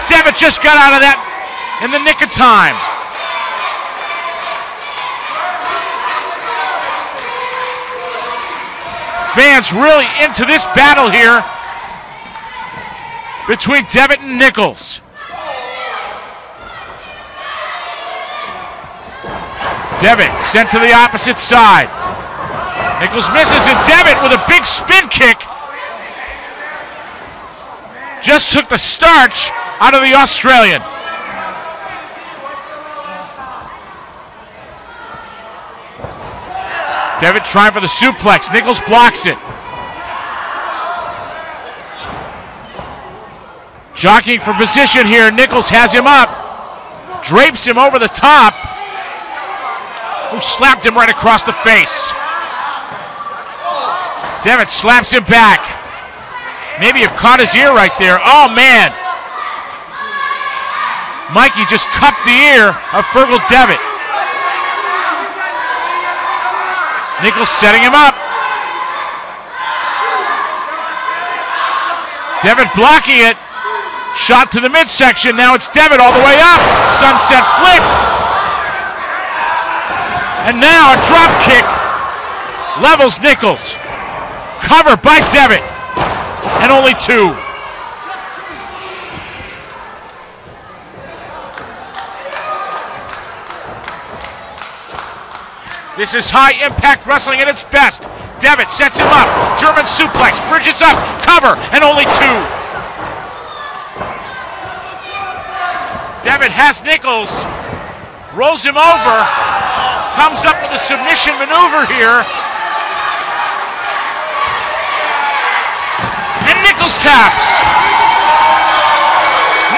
Devitt just got out of that in the nick of time. Fans really into this battle here between Devitt and Nicholls. Devitt sent to the opposite side. Nicholls misses, and Devitt with a big spin kick just took the starch out of the Australian. Devitt trying for the suplex. Nicholls blocks it. Jockeying for position here. Nicholls has him up. Drapes him over the top. Who slapped him right across the face. Devitt slaps him back. Maybe have caught his ear right there. Oh, man. Mikey just cupped the ear of Fergal Devitt. Nicholls setting him up. Devitt blocking it. Shot to the midsection. Now it's Devitt all the way up. Sunset flip. And now a drop kick. Levels Nicholls. Cover by Devitt. And only 2. This is high-impact wrestling at its best. Devitt sets him up. German suplex. Bridges up. Cover. And only 2. Devitt has Nicholls. Rolls him over. Comes up with a submission maneuver here. And Nicholls taps.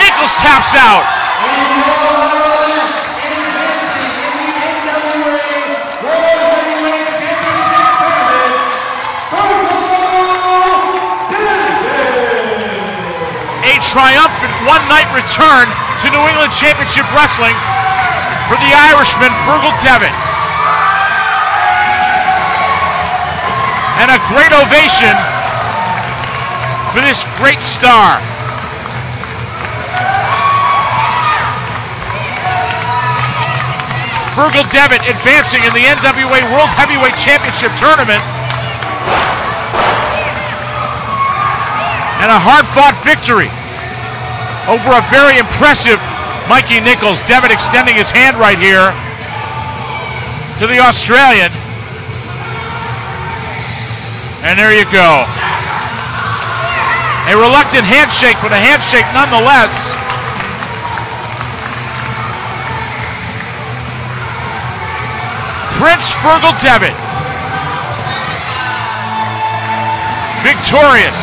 Nicholls taps out. A triumphant one-night return to New England Championship Wrestling for the Irishman Fergal Devitt. And a great ovation for this great star. Fergal Devitt advancing in the NWA World Heavyweight Championship Tournament. And a hard-fought victory over a very impressive Mikey Nicholls. Devitt extending his hand right here to the Australian. And there you go. A reluctant handshake, but a handshake nonetheless. Prince Fergal Devitt, victorious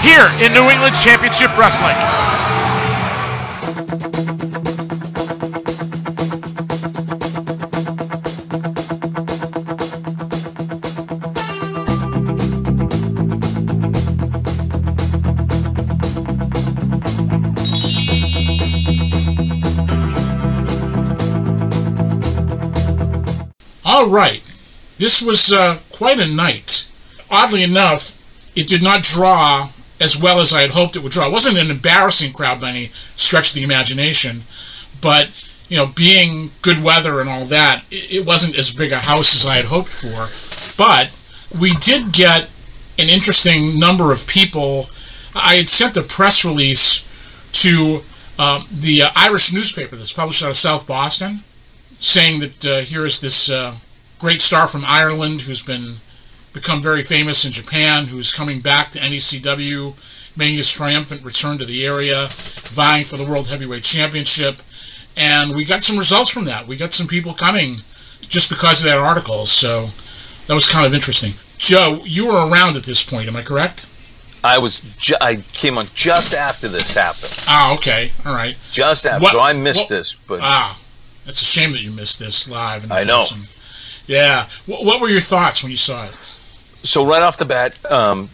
here in New England Championship Wrestling. All right, this was quite a night. oddly enough, it did not draw as well as I had hoped it would draw. It wasn't an embarrassing crowd by any stretch of the imagination, but being good weather and all that, it wasn't as big a house as I had hoped for. But we did get an interesting number of people. I had sent a press release to the Irish newspaper that's published out of South Boston, saying that here is this great star from Ireland who's become very famous in Japan, who's coming back to NECW, making his triumphant return to the area, vying for the World Heavyweight Championship. And we got some results from that. We got some people coming just because of that article, so that was kind of interesting. Joe, you were around at this point, am I correct? I came on just after this happened. Ah, okay, all right. Just after, so I missed this. But that's a shame that you missed this live. I know. Yeah. What were your thoughts when you saw it? So right off the bat,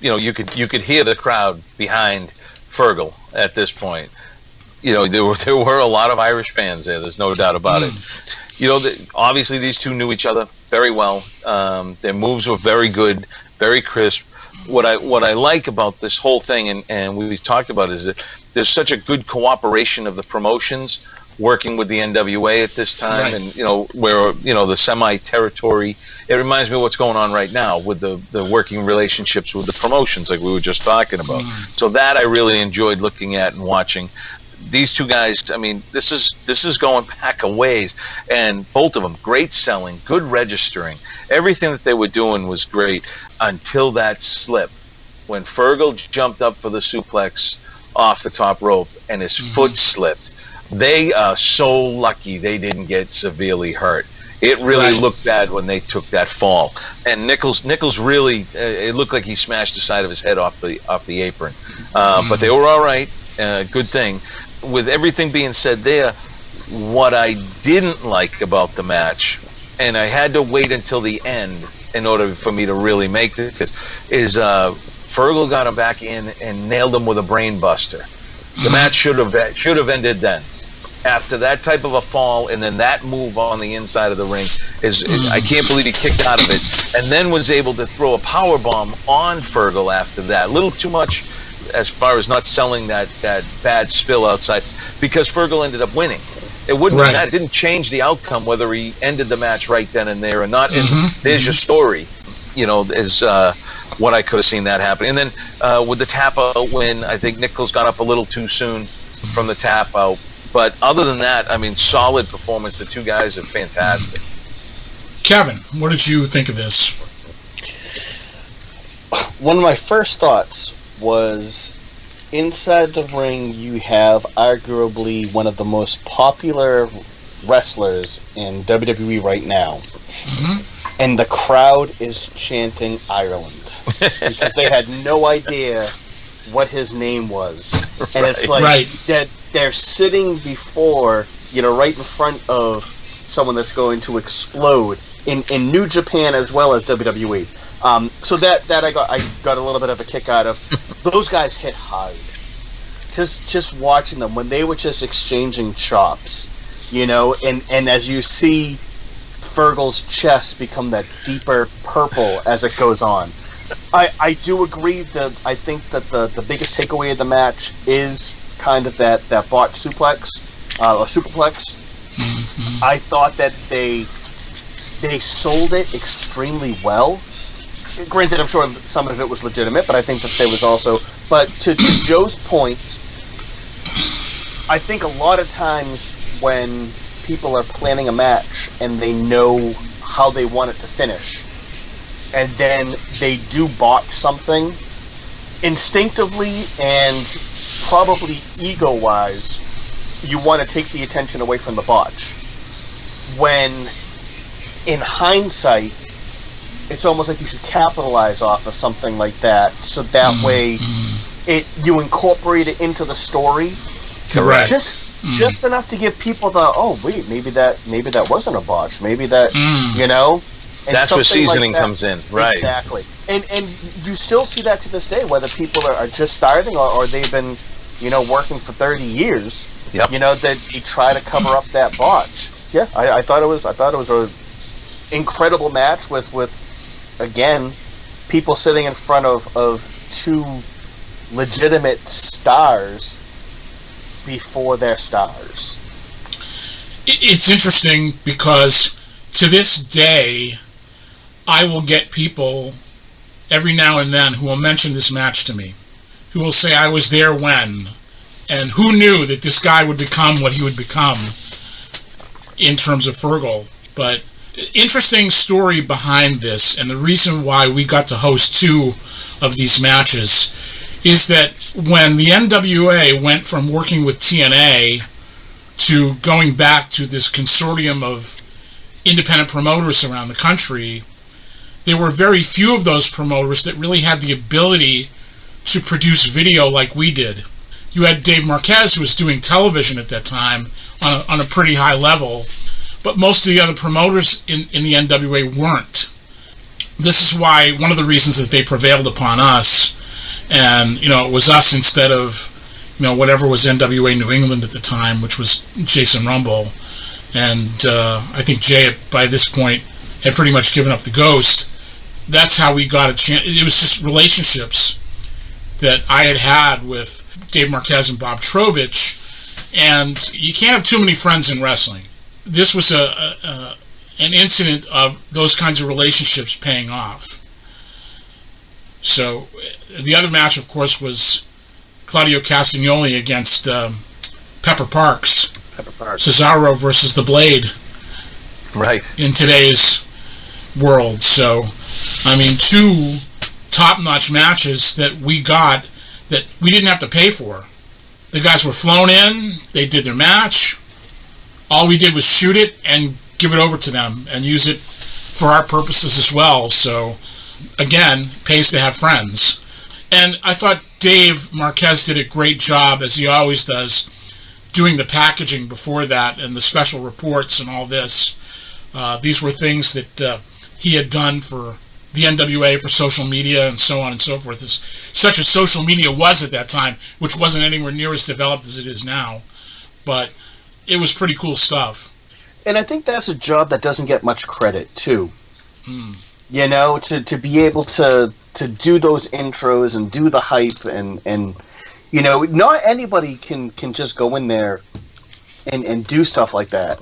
you could hear the crowd behind Fergal at this point. There were a lot of Irish fans there. There's no doubt about it. Obviously these two knew each other very well. Their moves were very good, very crisp. What I like about this whole thing, and we've talked about, is that there's such a good cooperation of the promotions working with the NWA at this time, right. And where the semi-territory. It reminds me of what's going on right now with the working relationships with the promotions, like we were just talking about. So that I really enjoyed looking at and watching. These two guys, I mean, this is going back a ways, and both of them great selling, good registering. Everything that they were doing was great until that slip when Fergal jumped up for the suplex off the top rope and his foot slipped. They are so lucky they didn't get severely hurt. It really looked bad when they took that fall. And Nicholls really, it looked like he smashed the side of his head off the apron. But they were all right. Good thing. With everything being said there, what I didn't like about the match, and I had to wait until the end in order for me to really make this, is Fergal got him back in and nailed him with a brain buster. The match should have ended then. After that type of a fall and then that move on the inside of the ring, I can't believe he kicked out of it, and then was able to throw a power bomb on Fergal after that. A little too much as far as not selling that bad spill outside, because Fergal ended up winning. It wouldn't have, it didn't change the outcome whether he ended the match right then and there or not. And there's your story, is what I could have seen that happen. And then with the tap out win, I think Nicholls got up a little too soon from the tap out. But other than that, I mean, solid performance. The two guys are fantastic. Kevin, what did you think of this? One of my first thoughts was, inside the ring you have arguably one of the most popular wrestlers in WWE right now. And the crowd is chanting Ireland because they had no idea what his name was. And it's like that they're sitting before, right in front of someone that's going to explode in New Japan as well as WWE. So that I got a little bit of a kick out of. Those guys hit hard. Just watching them when they were just exchanging chops, and as you see Fergal's chest become that deeper purple as it goes on. I do agree that I think that the biggest takeaway of the match is kind of that botched suplex, or superplex. I thought that they sold it extremely well. Granted, I'm sure some of it was legitimate, but I think that there was also... But to Joe's point, I think a lot of times when people are planning a match and they know how they want it to finish, and then they do botch something, instinctively and probably ego-wise, you want to take the attention away from the botch. When, in hindsight, it's almost like you should capitalize off of something like that, so that way you incorporate it into the story. Correct. Just enough to give people the, maybe that wasn't a botch, maybe that, And that's where seasoning comes in, right? Exactly. And you still see that to this day, whether people are just starting or they've been, working for 30 years. Yep. That you try to cover up that botch. Yeah, I thought it was a incredible match with again, people sitting in front of two legitimate stars before they're stars. It's interesting because to this day, I will get people every now and then who will mention this match to me, who will say, I was there when, and who knew that this guy would become what he would become in terms of Fergal. But interesting story behind this, and the reason why we got to host 2 of these matches is that when the NWA went from working with TNA to going back to this consortium of independent promoters around the country, there were very few of those promoters that really had the ability to produce video like we did. You had Dave Marquez, who was doing television at that time on a pretty high level, but most of the other promoters in the NWA weren't. This is why one of the reasons is they prevailed upon us, and it was us instead of whatever was NWA New England at the time, which was Jason Rumble, and I think Jay by this point had pretty much given up the ghost. That's how we got a chance. It was just relationships that I had with Dave Marquez and Bob Trowbridge, and you can't have too many friends in wrestling. This was an incident of those kinds of relationships paying off. So the other match, of course, was Claudio Castagnoli against Pepper Parks. Cesaro versus the Blade. Right. In today's world. So, I mean, 2 top-notch matches that we got that we didn't have to pay for. The guys were flown in, they did their match. All we did was shoot it and give it over to them and use it for our purposes as well. So, again, pays to have friends. And I thought Dave Marquez did a great job, as he always does, doing the packaging before that and the special reports and all this. These were things that he had done for the NWA, for social media, and so on and so forth. Such as social media was at that time, which wasn't anywhere near as developed as it is now. But it was pretty cool stuff. And I think that's a job that doesn't get much credit, too. To be able to do those intros and do the hype and not anybody can just go in there and do stuff like that.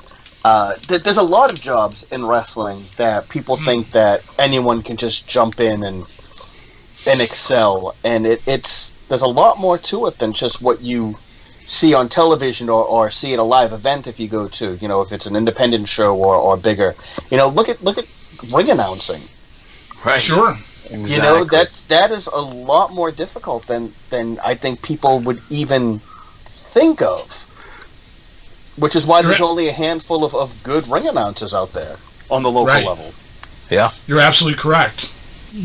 There's a lot of jobs in wrestling that people think that anyone can just jump in and excel, and there's a lot more to it than just what you see on television or see at a live event if you go to, if it's an independent show or bigger. Look at ring announcing. Right. Sure. Exactly. That is a lot more difficult than I think people would even think of. Which is why there's only a handful of good ring announcers out there on the local level. Yeah. You're absolutely correct.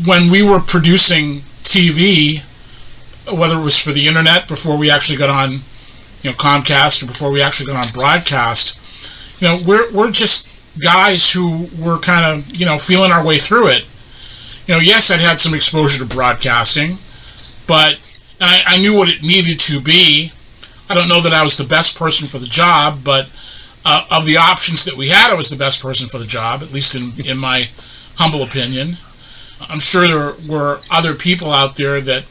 When we were producing TV, whether it was for the internet before we actually got on Comcast or before we actually got on broadcast, we're just guys who were kind of, feeling our way through it. Yes, I'd had some exposure to broadcasting, but I knew what it needed to be. I don't know that I was the best person for the job, but of the options that we had, I was the best person for the job, at least in my humble opinion. I'm sure there were other people out there that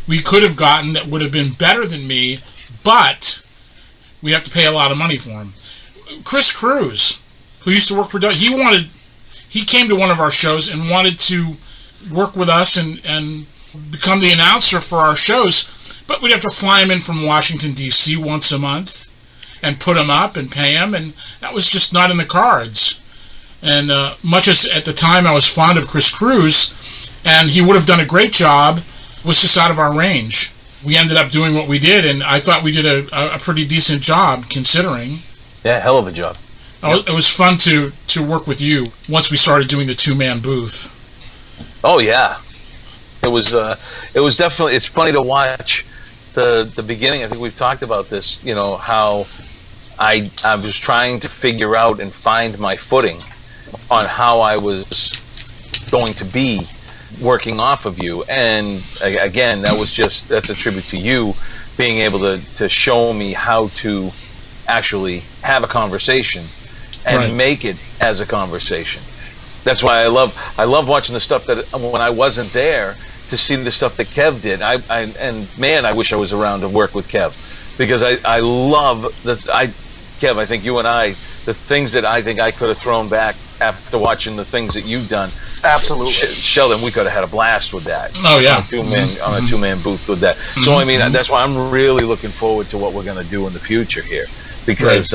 we could have gotten that would have been better than me, but we have to pay a lot of money for them. Chris Cruz, who used to work for Doug, he came to one of our shows and wanted to work with us and become the announcer for our shows, but we'd have to fly him in from Washington, D.C. once a month and put him up and pay him, and that was just not in the cards. And much as at the time I was fond of Chris Cruz, and he would have done a great job, was just out of our range. We ended up doing what we did, and I thought we did a pretty decent job, considering. Yeah, hell of a job. It was fun to work with you once we started doing the 2-man booth. Oh yeah, it was definitely. It's funny to watch the beginning. I think we've talked about this. How I was trying to figure out and find my footing on how I was going to be working off of you, and again, that's a tribute to you being able to show me how to actually have a conversation and make it as a conversation. That's why I love watching the stuff that when I wasn't there, to see the stuff that Kev did. And man, I wish I was around to work with Kev, because I love Kev, I think you and I, the things that I think I could have thrown back after watching the things that you've done. Absolutely. Sheldon, we could have had a blast with that. Oh yeah. On a two-man booth with that. So I mean, that's why I'm really looking forward to what we're going to do in the future here, because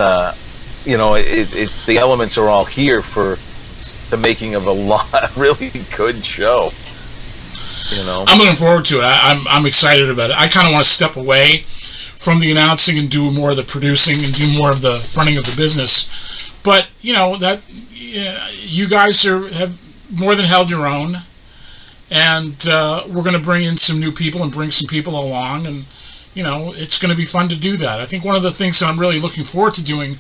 you know, it's the elements are all here for the making of a really good show. You know, I'm looking forward to it. I'm excited about it. I kind of want to step away from the announcing and do more of the producing and do more of the running of the business. But you know that you guys have more than held your own, and we're going to bring in some new people and bring some people along, and you know, it's going to be fun to do that. I think one of the things that I'm really looking forward to doing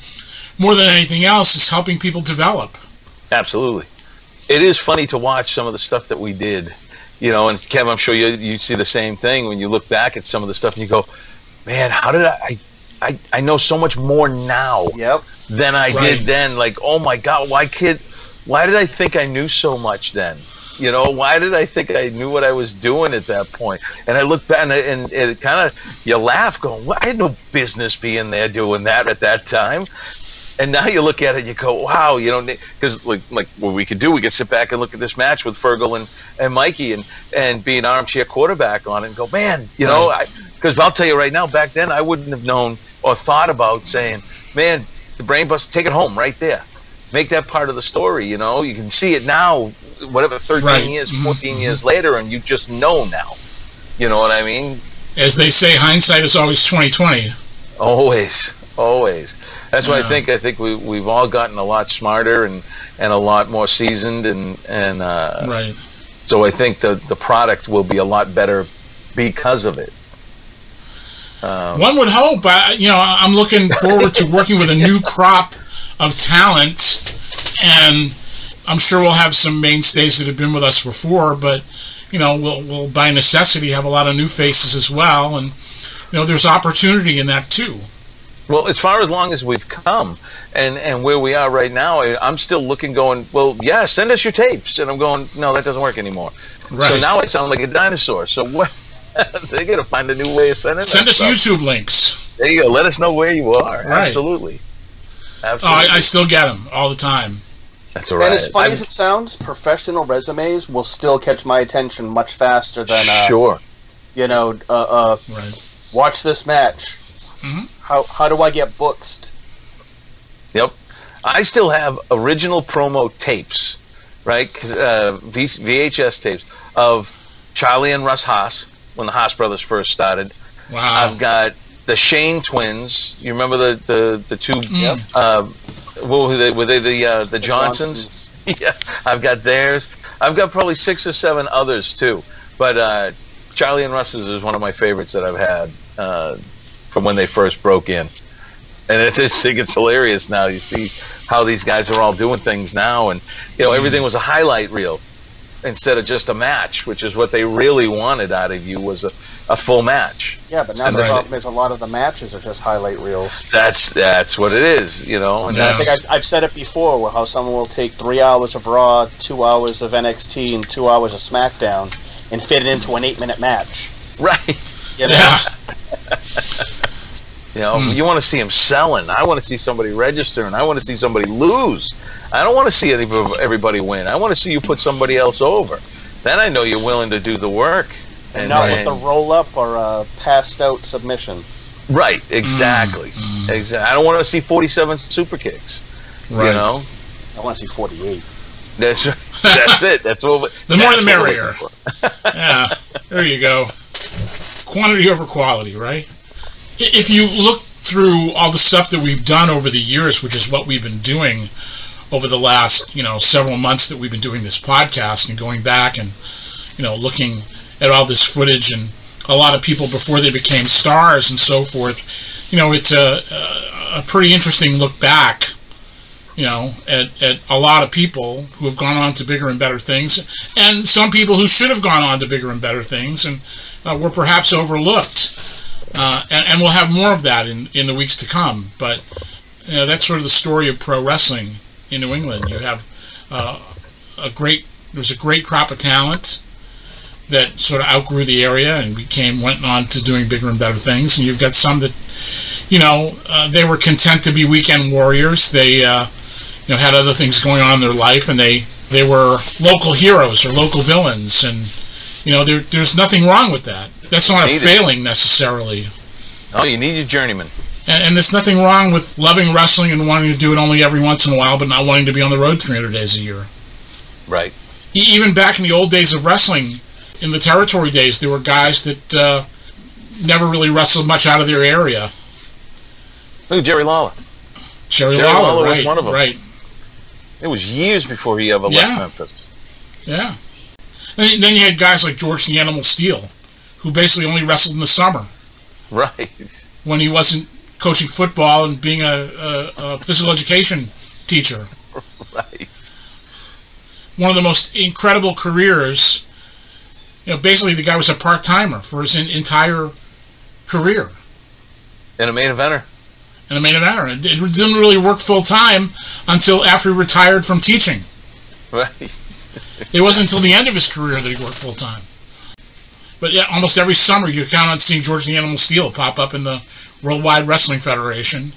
more than anything else is helping people develop. Absolutely. It is funny to watch some of the stuff that we did, you know, and Kev, I'm sure you see the same thing when you look back at some of the stuff and you go, man, how did I know so much more now than I did then. Like, oh my God, why did I think I knew so much then? You know, why did I think I knew what I was doing at that point? And I look back and it kind of, you laugh going, well, I had no business being there doing that at that time. And now you look at it, you go, wow, you know, because like what we could do, we could sit back and look at this match with Fergal and Mikey and be an armchair quarterback on it and go, man, you know, because I'll tell you right now, back then I wouldn't have known or thought about saying, man, the brain bust, take it home right there. Make that part of the story, you know. You can see it now, whatever, 13 years, 14 years later, and you just know now. You know what I mean? As they say, hindsight is always 20/20. Always. That's why I think we've all gotten a lot smarter and a lot more seasoned and so I think the product will be a lot better because of it. One would hope. You know, I'm looking forward to working with a new crop of talent, and I'm sure we'll have some mainstays that have been with us before, but you know, we'll by necessity have a lot of new faces as well, and you know, there's opportunity in that too. Well, as far as long as we've come and where we are right now, I'm still looking going, well, yeah, send us your tapes. And I'm going, no, that doesn't work anymore. Right. So now I sound like a dinosaur. So what? They got to find a new way of sending Send us stuff. YouTube links. There you go. Let us know where you are. Right. Absolutely. Oh, I still get them all the time. That's all right. And as funny as it sounds, professional resumes will still catch my attention much faster than, you know, watch this match. How do I get booked? Yep. I still have original promo tapes, right? VHS tapes of Charlie and Russ Haas when the Haas brothers first started. Wow. I've got the Shane twins. You remember the two? What were they? Were they the Johnsons? Yeah. I've got theirs. I've got probably 6 or 7 others too. But Charlie and Russ's is one of my favorites that I've had. From when they first broke in, and I just think it's hilarious now. You see how these guys are all doing things now, and you know, everything was a highlight reel instead of just a match, which is what they really wanted out of you, was a full match. Yeah, but now the problem is a lot of the matches are just highlight reels. That's what it is, you know. And I think I've said it before, where how someone will take 3 hours of Raw, 2 hours of NXT, and 2 hours of SmackDown, and fit it into an 8-minute match. Right. You know? You know, you want to see him selling. I want to see somebody register, and I want to see somebody lose. I don't want to see everybody win. I want to see you put somebody else over. Then I know you're willing to do the work. And not with a roll-up or a passed-out submission. Right, exactly. Exactly. I don't want to see 47 super kicks. Right. You know? I want to see 48. That's it. That's what. The more the merrier. Yeah, there you go. Quantity over quality, right? If you look through all the stuff that we've done over the years, which is what we've been doing over the last, you know, several months that we've been doing this podcast and going back and, you know, looking at all this footage and a lot of people before they became stars and so forth, you know, it's a pretty interesting look back, you know, at a lot of people who have gone on to bigger and better things, and some people who should have gone on to bigger and better things and were perhaps overlooked. And we'll have more of that in the weeks to come. But you know, that's sort of the story of pro wrestling in New England. You have a great crop of talent that sort of outgrew the area and went on to doing bigger and better things. And you've got some that, they were content to be weekend warriors. They, had other things going on in their life, and they were local heroes or local villains. And, there's nothing wrong with that. That's not a failing necessarily. Oh, you need your journeyman. And there's nothing wrong with loving wrestling and wanting to do it only every once in a while, but not wanting to be on the road 300 days a year. Right. Even back in the old days of wrestling, in the territory days, there were guys that never really wrestled much out of their area. Look at Jerry Lawler. Jerry Lawler was one of them. Right. It was years before he ever left Memphis. Yeah. And then you had guys like George the Animal Steele, who basically only wrestled in the summer. Right. When he wasn't coaching football and being a physical education teacher. Right. One of the most incredible careers. Basically the guy was a part-timer for his entire career. And a main eventer. And it didn't really work full-time until after he retired from teaching. Right. It wasn't until the end of his career that he worked full-time. But yeah, almost every summer you count on seeing George the Animal Steele pop up in the Worldwide Wrestling Federation,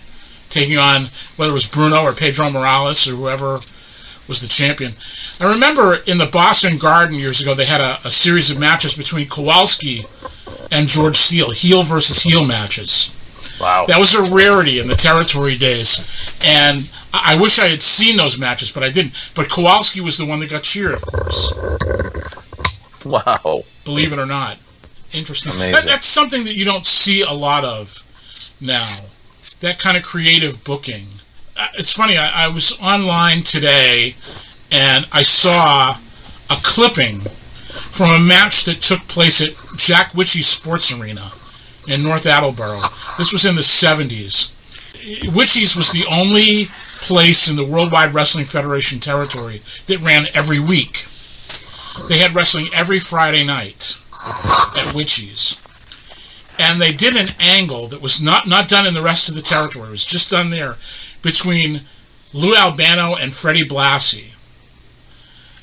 taking on whether it was Bruno or Pedro Morales or whoever was the champion. I remember in the Boston Garden years ago they had a series of matches between Kowalski and George Steele, heel versus heel matches. Wow. That was a rarity in the territory days, and I wish I had seen those matches, but I didn't. But Kowalski was the one that got cheered, of course. Wow. Believe it or not. Interesting. Amazing. That's something that you don't see a lot of now. That kind of creative booking. It's funny, I was online today, and I saw a clipping from a match that took place at Jack Witchy's Sports Arena in North Attleboro. This was in the 70s. Witchy's was the only place in the Worldwide Wrestling Federation territory that ran every week. They had wrestling every Friday night at Witchy's. And they did an angle that was not done in the rest of the territory. It was just done there between Lou Albano and Freddie Blassie.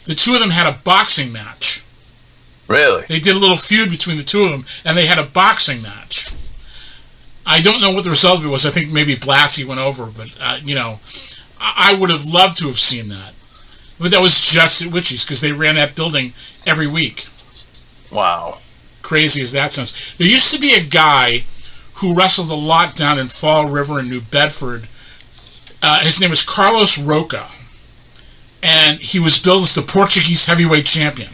The two of them had a boxing match. Really? They did a little feud between the two of them, and they had a boxing match. I don't know what the result of it was. I think maybe Blassie went over, but, I would have loved to have seen that. But that was just at Witchy's, because they ran that building every week. Wow. Crazy as that sounds. There used to be a guy who wrestled a lot down in Fall River in New Bedford. His name was Carlos Roca, and he was billed as the Portuguese heavyweight champion.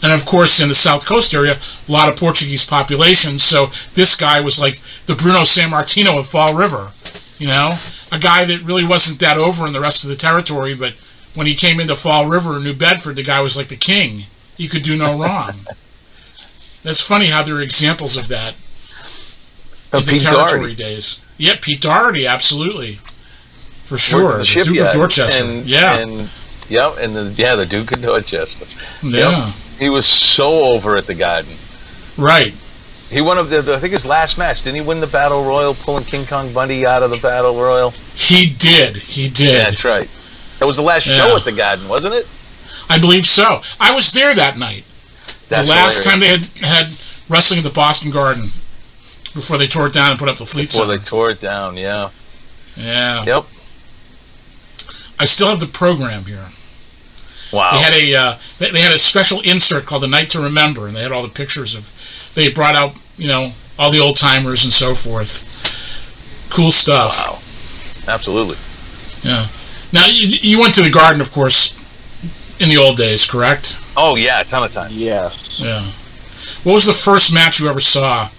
And of course, in the South Coast area, a lot of Portuguese population, so this guy was like the Bruno Sammartino of Fall River, a guy that really wasn't that over in the rest of the territory, but when he came into Fall River in New Bedford, the guy was like the king. He could do no wrong. That's funny how there are examples of that in the territory days. Yeah, Pete Doherty, absolutely. For sure. The Duke of Dorchester. And the Duke of Dorchester. Yeah. Yep. He was so over at the Garden. Right. He won, I think his last match. Didn't he win the Battle Royal, pulling King Kong Bundy out of the Battle Royal? He did. Yeah, that's right. That was the last show at the Garden, wasn't it? I believe so. I was there that night. That's the last time they had wrestling at the Boston Garden before they tore it down and put up the Fleet Center. Before they tore it down, yeah. Yeah. Yep. I still have the program here. Wow. They had a special insert called The Night to Remember, and they had all the pictures of. They brought out all the old timers and so forth. Cool stuff. Wow. Absolutely. Yeah. Now you went to the Garden, of course, in the old days, correct? Oh yeah, a ton of time. Yes. Yeah. What was the first match you ever saw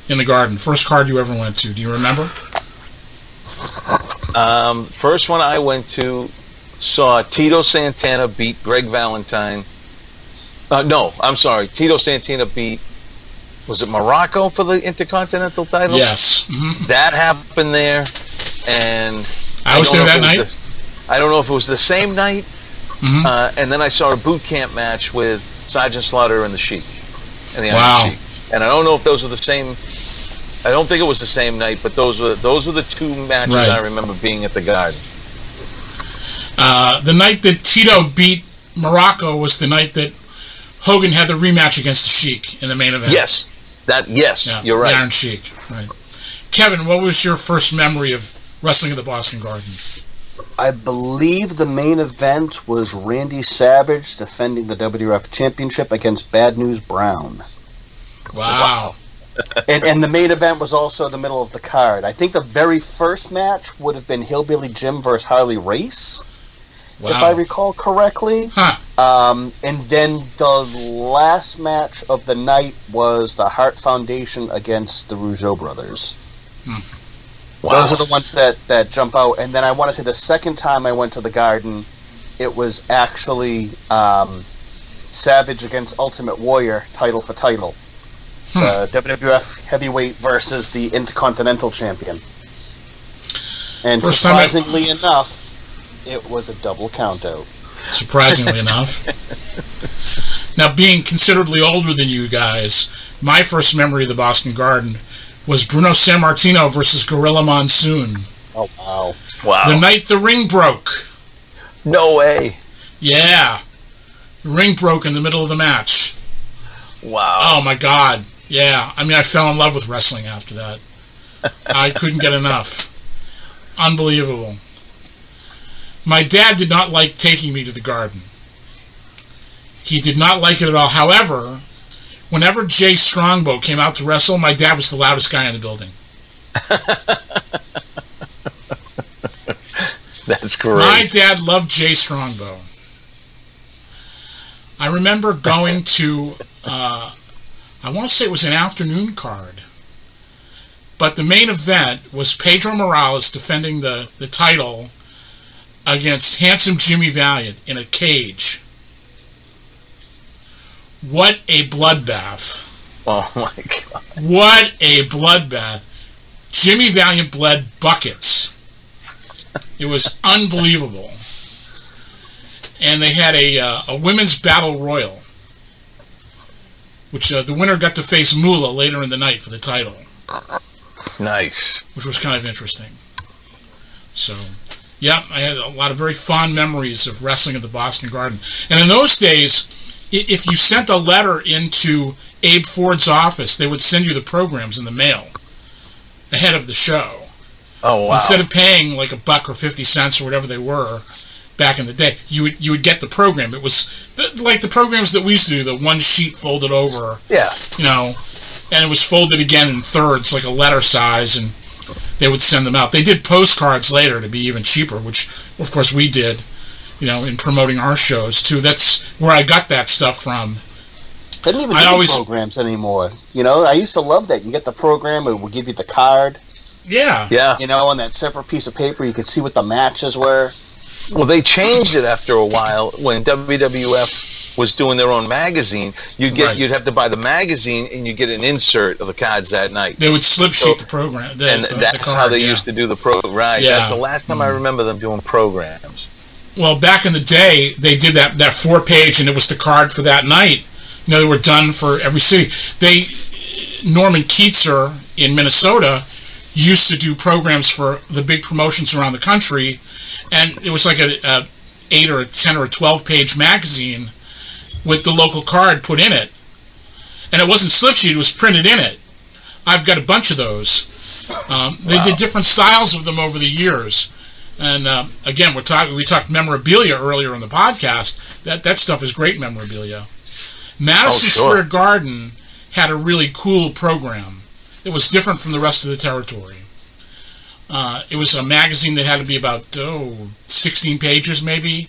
in the Garden? First card you ever went to? Do you remember? First one I went to saw Tito Santana beat Greg Valentine. No, I'm sorry. Tito Santana beat, was it Morocco for the Intercontinental title? Yes. Mm-hmm. That happened there, and I was there that night. I don't know if it was the same night. Mm-hmm. And then I saw a boot camp match with Sergeant Slaughter and the Sheik, and the Iron Sheik. And I don't know if those were the same. I don't think it was the same night, but those were the two matches I remember being at the Garden. The night that Tito beat Morocco was the night that Hogan had the rematch against the Sheik in the main event. Yes, you're right. The Iron Sheik. Right. Kevin, what was your first memory of wrestling at the Boston Garden? I believe the main event was Randy Savage defending the WWF Championship against Bad News Brown. Wow. And the main event was also the middle of the card. I think the very first match would have been Hillbilly Jim versus Harley Race, if I recall correctly. Huh. And then the last match of the night was the Hart Foundation against the Rougeau brothers. Wow. Those are the ones that jump out. And then I want to say the second time I went to the Garden, it was actually Savage against Ultimate Warrior, title for title. WWF Heavyweight versus the Intercontinental Champion. And surprisingly enough, it was a double countout. Surprisingly enough. Now, being considerably older than you guys, my first memory of the Boston Garden was Bruno Sammartino versus Gorilla Monsoon. Oh, wow. Wow. The night the ring broke. No way. Yeah. The ring broke in the middle of the match. Wow. Oh, my God. Yeah. I mean, I fell in love with wrestling after that. I couldn't get enough. Unbelievable. My dad did not like taking me to the Garden. He did not like it at all. However, whenever Jay Strongbow came out to wrestle, my dad was the loudest guy in the building. That's great. My dad loved Jay Strongbow. I remember going to, I want to say it was an afternoon card, but the main event was Pedro Morales defending the title against Handsome Jimmy Valiant in a cage. What a bloodbath. Oh my God. What a bloodbath. Jimmy Valiant bled buckets. It was unbelievable. And they had a women's battle royal, which the winner got to face Moolah later in the night for the title. Nice. Which was kind of interesting. So, yeah, I had a lot of very fond memories of wrestling at the Boston Garden. And in those days, if you sent a letter into Abe Ford's office, they would send you the programs in the mail ahead of the show. Oh, wow. Instead of paying like $1 or 50 cents or whatever they were back in the day, you would get the program. It was like the programs that we used to do, the one sheet folded over. Yeah. You know, and it was folded again in thirds, like a letter size, and they would send them out. They did postcards later to be even cheaper, which, of course, we did, you know, in promoting our shows, too. That's where I got that stuff from. They didn't even do the programs anymore. You know, I used to love that. You get the program, it would give you the card. Yeah. Yeah. You know, on that separate piece of paper, you could see what the matches were. Well, they changed it after a while when WWF was doing their own magazine. You'd have to buy the magazine and you get an insert of the cards that night. They would slip sheet the program. That's how they used to do the program. Right. Yeah. That's the last time I remember them doing programs. Well, back in the day, they did that 4-page, and it was the card for that night. You know, they were done for every city. Norman Keatzer in Minnesota used to do programs for the big promotions around the country, and it was like a 8 or a 10 or a 12-page magazine with the local card put in it. And it wasn't slip sheet, it was printed in it. I've got a bunch of those. They did different styles of them over the years. And again, we talked memorabilia earlier in the podcast. That stuff is great memorabilia. Madison Square Garden had a really cool program. It was different from the rest of the territory. It was a magazine that had to be about 16 pages maybe.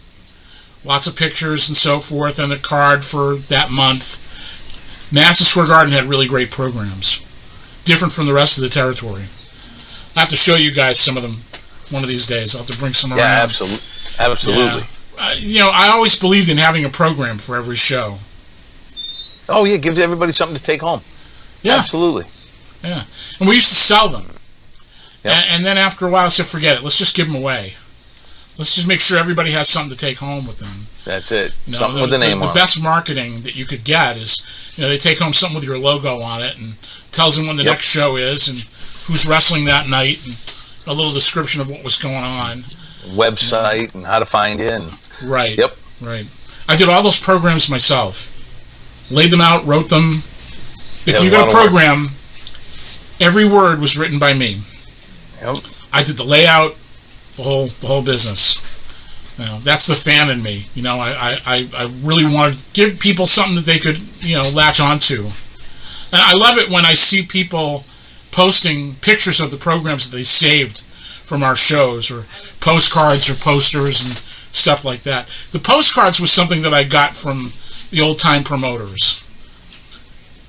Lots of pictures and so forth, and a card for that month. Madison Square Garden had really great programs. Different from the rest of the territory. I have to show you guys some of them one of these days. I'll have to bring some around. Yeah, absolutely. Yeah. You know, I always believed in having a program for every show. Oh, yeah, gives everybody something to take home. Yeah. Absolutely. Yeah. And we used to sell them. Yep. And then after a while, I said, forget it. Let's just give them away. Let's just make sure everybody has something to take home with them. That's it. You know, something with the name on it. The best marketing that you could get is, you know, they take home something with your logo on it and tells them when the next show is and who's wrestling that night and a little description of what was going on. website and how to find in. Right. Yep. Right. I did all those programs myself. Laid them out, wrote them. If you got a program, every word was written by me. Yep. I did the layout, the whole business. You know, that's the fan in me. You know, I really wanted to give people something that they could, you know, latch onto. And I love it when I see people posting pictures of the programs that they saved from our shows, or postcards or posters and stuff like that. The postcards was something that I got from the old-time promoters.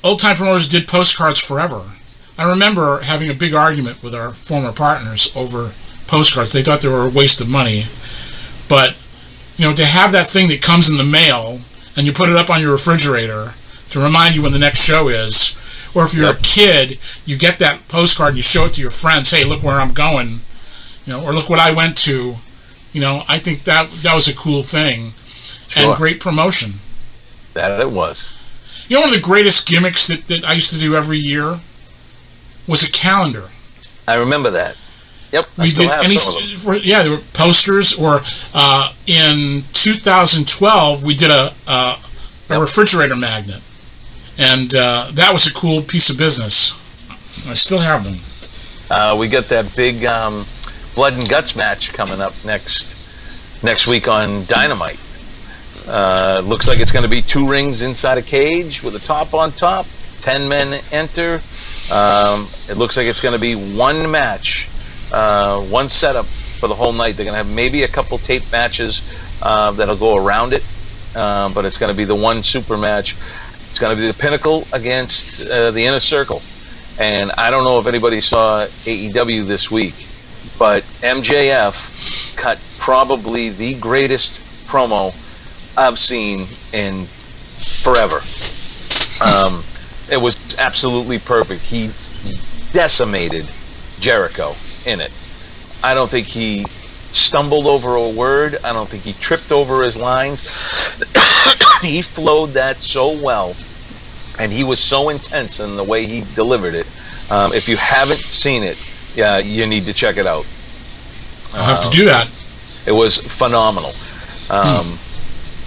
Old-time promoters did postcards forever. I remember having a big argument with our former partners over postcards. They thought they were a waste of money. But, you know, to have that thing that comes in the mail and you put it up on your refrigerator to remind you when the next show is, or if you're a kid, you get that postcard and you show it to your friends, hey, look where I'm going, you know, or look what I went to. You know, I think that was a cool thing. Sure. And great promotion. That it was. You know, one of the greatest gimmicks that I used to do every year was a calendar. I remember that. Yep, I still have some of them. Yeah, there were posters, or in 2012 we did a refrigerator magnet, and that was a cool piece of business. I still have them. We got that big blood and guts match coming up next week on Dynamite. Looks like it's going to be 2 rings inside a cage with a top on top. 10 men enter. It looks like it's going to be one match. One setup for the whole night. They're going to have maybe a couple tape matches that'll go around it, but it's going to be the one super match. It's going to be the Pinnacle against the Inner Circle. And I don't know if anybody saw AEW this week, but MJF cut probably the greatest promo I've seen in forever. It was absolutely perfect. He decimated Jericho in it. I don't think he stumbled over a word. I don't think he tripped over his lines. He flowed that so well, and he was so intense in the way he delivered it. If you haven't seen it, yeah, you need to check it out. I'll have to do that. It was phenomenal.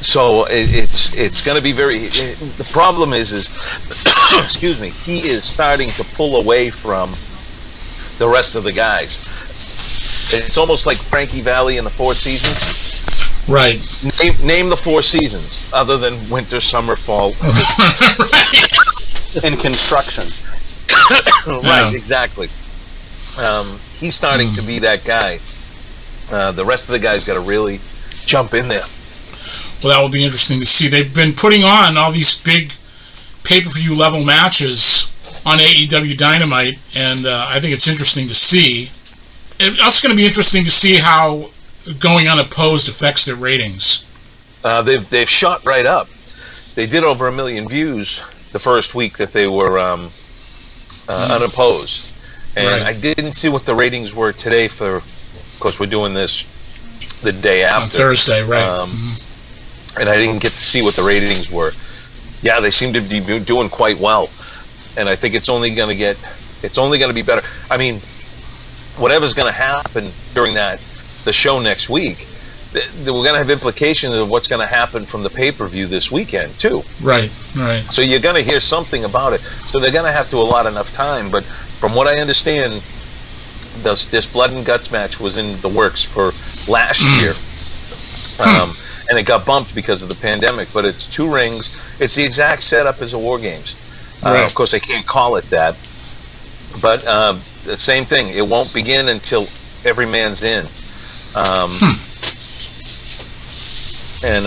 So it's going to be very. The problem is excuse me. He is starting to pull away from the rest of the guys. It's almost like Frankie Valli in the 4 Seasons. Right. Name the 4 seasons other than winter, summer, fall. In construction. Right, exactly. He's starting to be that guy. The rest of the guys got to really jump in there. Well, that will be interesting to see. They've been putting on all these big pay-per-view level matches on AEW Dynamite, and I think it's interesting to see. It's also going to be interesting to see how going unopposed affects their ratings. They've shot right up. They did over 1 million views the first week that they were unopposed, and I didn't see what the ratings were today. For, of course, we're doing this the day after, on Thursday, right? And I didn't get to see what the ratings were. Yeah, they seem to be doing quite well, and I think it's only going to be better. I mean, whatever's going to happen during the show next week, we're going to have implications of what's going to happen from the pay-per-view this weekend too. Right. So you're going to hear something about it. So they're going to have to allot enough time. But from what I understand, this blood and guts match was in the works for last year. And it got bumped because of the pandemic, but it's 2 rings. It's the exact setup as a War Games. Of course, they can't call it that, but the same thing. It won't begin until every man's in. And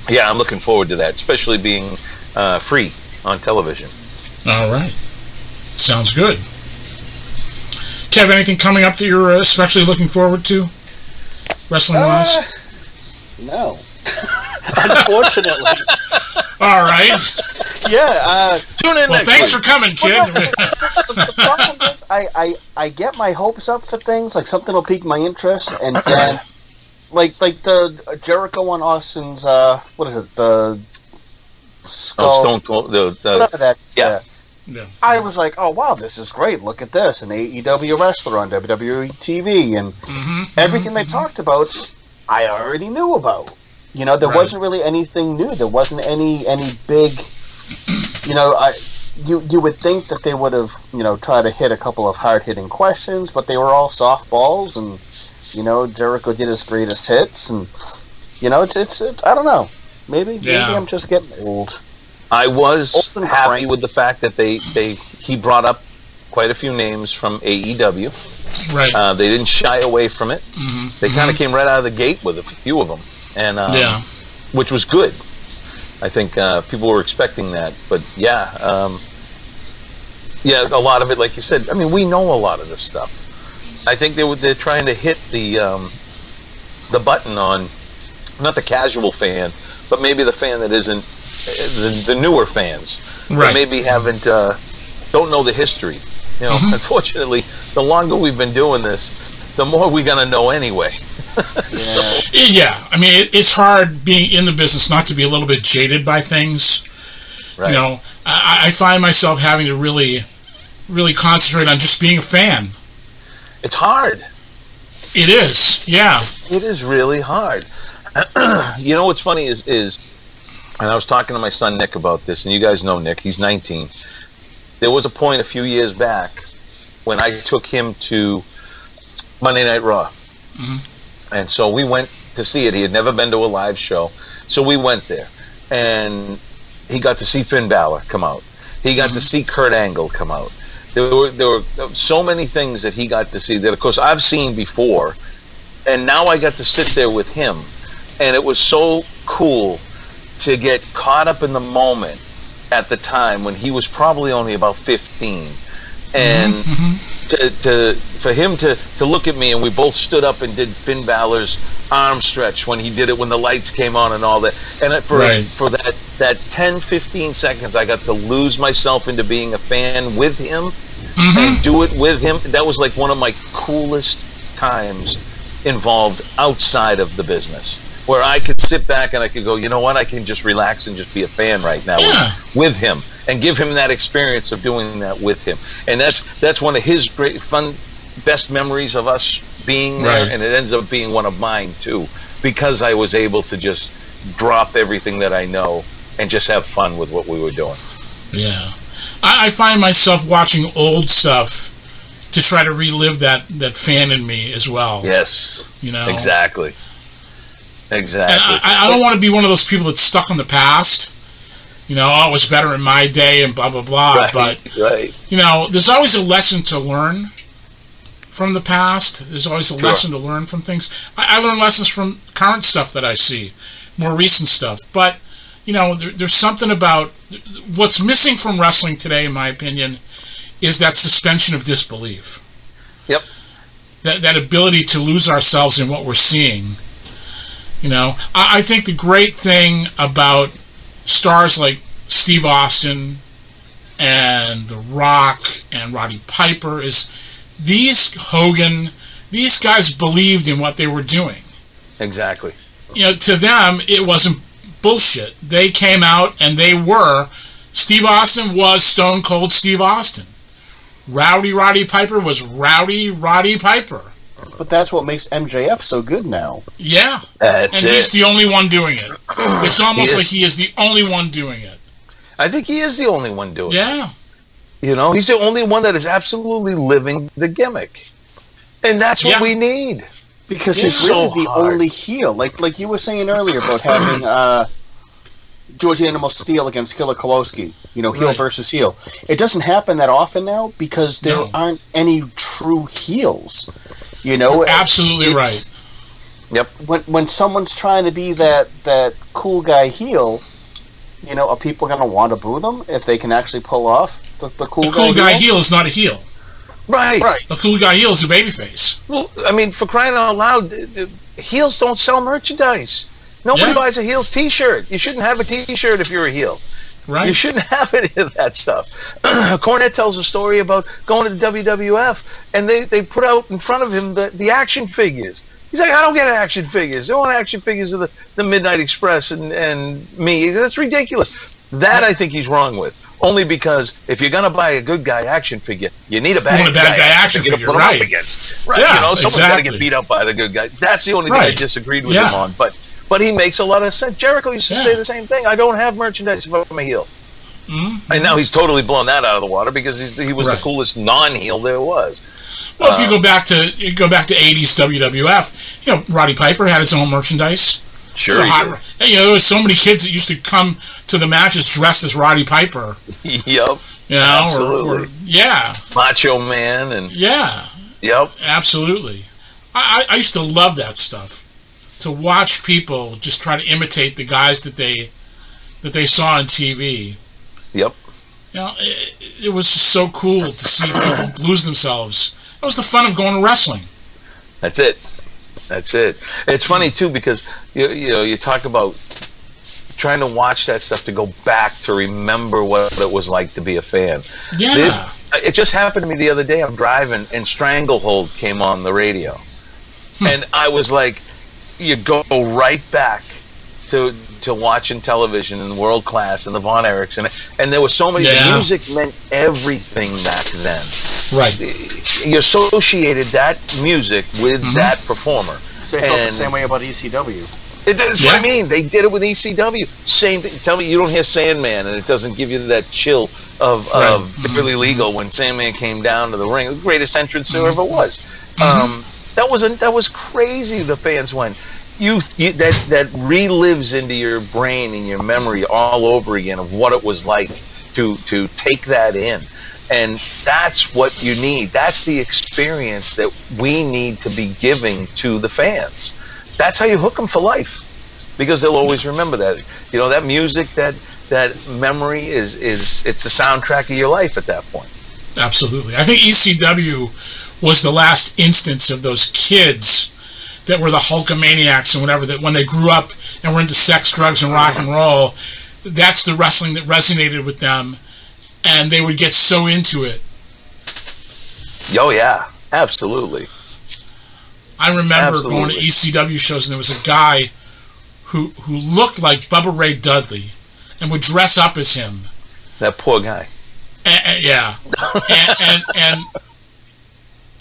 yeah, I'm looking forward to that, especially being free on television. All right. Sounds good. Kev, anything coming up that you're especially looking forward to, wrestling-wise? No. Unfortunately. All right. Yeah. Tune in. Well, thanks for coming, kid. The problem is, I get my hopes up for things, like something will pique my interest, and then, like the Jericho on Austin's, what is it, the Skull? Stone Cold. Whatever that is. Yeah. Yeah. I was like, oh, wow, this is great. Look at this. An AEW wrestler on WWE TV. And everything they talked about, I already knew about. You know, there wasn't really anything new. There wasn't any big, you know, you would think that they would have, you know, tried to hit a couple of hard-hitting questions, but they were all softballs. And, you know, Jericho did his greatest hits. And, you know, it's I don't know. Maybe I'm just getting old. I was happy with the fact that he brought up quite a few names from AEW. Right. They didn't shy away from it. They kind of came right out of the gate with a few of them, and which was good. I think people were expecting that, but a lot of it, like you said. I mean, we know a lot of this stuff. I think they're trying to hit the button on not the casual fan, but maybe the fan that isn't. The newer fans that maybe don't know the history. You know, unfortunately, the longer we've been doing this, the more we're gonna know anyway. I mean, it's hard being in the business not to be a little bit jaded by things. Right. You know, I find myself having to really concentrate on just being a fan. It's hard. It is. Yeah. It is really hard. You know what's funny is. And I was talking to my son Nick about this, and you guys know Nick, he's 19. There was a point a few years back when I took him to Monday Night Raw. And so we went to see it. He had never been to a live show. So we went there. And he got to see Finn Balor come out. He got to see Kurt Angle come out. There were so many things that he got to see that, of course, I've seen before. And now I got to sit there with him. And it was so cool to get caught up in the moment at the time when he was probably only about 15, and for him to look at me, and we both stood up and did Finn Balor's arm stretch when he did it when the lights came on and all that, and for that 10-15 seconds I got to lose myself into being a fan with him and do it with him. That was like one of my coolest times involved outside of the business, where I could sit back and I could go, you know what, I can just relax and just be a fan right now with him and give him that experience of doing that with him. And that's one of his great, fun, best memories of us being there, and it ends up being one of mine too, because I was able to just drop everything that I know and just have fun with what we were doing. Yeah. I find myself watching old stuff to try to relive that fan in me as well. Yes. You know? Exactly. Exactly. And I don't want to be one of those people that's stuck on the past. You know, oh, it was better in my day and blah, blah, blah. But, you know, there's always a lesson to learn from the past. There's always a lesson to learn from things. I learn lessons from current stuff that I see, more recent stuff. But, you know, there's something about what's missing from wrestling today, in my opinion, is that suspension of disbelief. Yep. That ability to lose ourselves in what we're seeing. You know, I think the great thing about stars like Steve Austin and The Rock and Roddy Piper is these guys believed in what they were doing. Exactly. You know, to them, it wasn't bullshit. They came out and they were. Steve Austin was Stone Cold Steve Austin. Rowdy Roddy Piper was Rowdy Roddy Piper. But that's what makes MJF so good now. Yeah. He's the only one doing it. It's almost like he is the only one doing it. I think he is the only one doing it. Yeah. You know, he's the only one that is absolutely living the gimmick. And that's what we need. Because he's really the only heel. Like you were saying earlier about having George Animal Steel against Killer Kowalski. You know, heel versus heel. It doesn't happen that often now because there aren't any true heels. You know, you're absolutely right. Yep. When someone's trying to be that cool guy heel, you know, are people going to want to boo them if they can actually pull off the cool guy heel? The cool guy heel is not a heel. Right. The cool guy heel is a babyface. Well, I mean, for crying out loud, heels don't sell merchandise. Nobody buys a heels T-shirt. You shouldn't have a T-shirt if you're a heel. Right. You shouldn't have any of that stuff. Cornette tells a story about going to the WWF, and they put out in front of him the action figures. He's like, I don't get action figures. They want action figures of the Midnight Express and me. That's ridiculous. That I think he's wrong with. Only because if you're going to buy a good guy action figure, you need a bad guy action figure to put him up against. Right? Yeah, you know, someone's got to get beat up by the good guy. That's the only thing I disagreed with him on. But he makes a lot of sense. Jericho used to say the same thing. I don't have merchandise if I'm a heel. And now he's totally blown that out of the water because he was the coolest non-heel there was. Well, if you go back to 80s WWF, you know, Roddy Piper had his own merchandise. Sure. You know, there was so many kids that used to come to the matches dressed as Roddy Piper. Yep. You know, absolutely. Macho Man and Yep. Absolutely. I used to love that stuff. To watch people just try to imitate the guys that they saw on TV. Yep. You know, it was so cool to see people lose themselves. That was the fun of going to wrestling. That's it. It's funny too because you talk about trying to watch that stuff to go back to remember what it was like to be a fan. Yeah. It just happened to me the other day. I'm driving and Stranglehold came on the radio, and I was like, you go right back to watching television and World Class and the Von Erichs and there was so many. The music meant everything back then. Right. You associated that music with that performer. So they felt the same way about ECW. That's what I mean. They did it with ECW. Same thing. Tell me you don't hear Sandman and it doesn't give you that chill of Barely Legal when Sandman came down to the ring. The greatest entrance there ever was. That was crazy. The fans went. That relives into your brain and your memory all over again of what it was like to take that in. And that's what you need. That's the experience that we need to be giving to the fans. That's how you hook them for life, because they'll always remember that. You know, that music, that memory it's the soundtrack of your life at that point. Absolutely. I think ECW was the last instance of those kids that were the Hulkamaniacs and whatever, that when they grew up and were into sex, drugs, and rock and roll, that's the wrestling that resonated with them, and they would get so into it. Oh, yeah. Absolutely. I remember going to ECW shows, and there was a guy who looked like Bubba Ray Dudley and would dress up as him. That poor guy. Yeah. and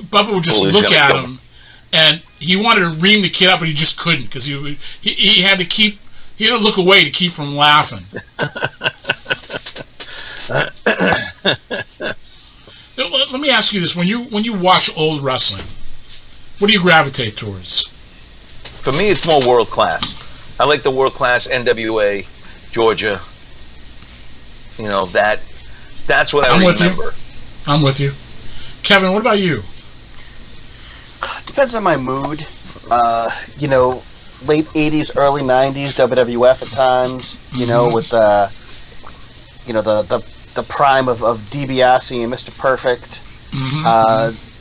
Bubba would just look at him, and he wanted to ream the kid up, but he just couldn't, because he had to look away to keep from laughing. Let me ask you this: when you watch old wrestling, what do you gravitate towards? For me, it's more World Class. I like the World Class, NWA, Georgia. You know, that's what I remember. I'm with you. Kevin, what about you? Depends on my mood. You know, late 80s, early 90s, WWF at times, you know, with, you know, the prime of DiBiase and Mr. Perfect.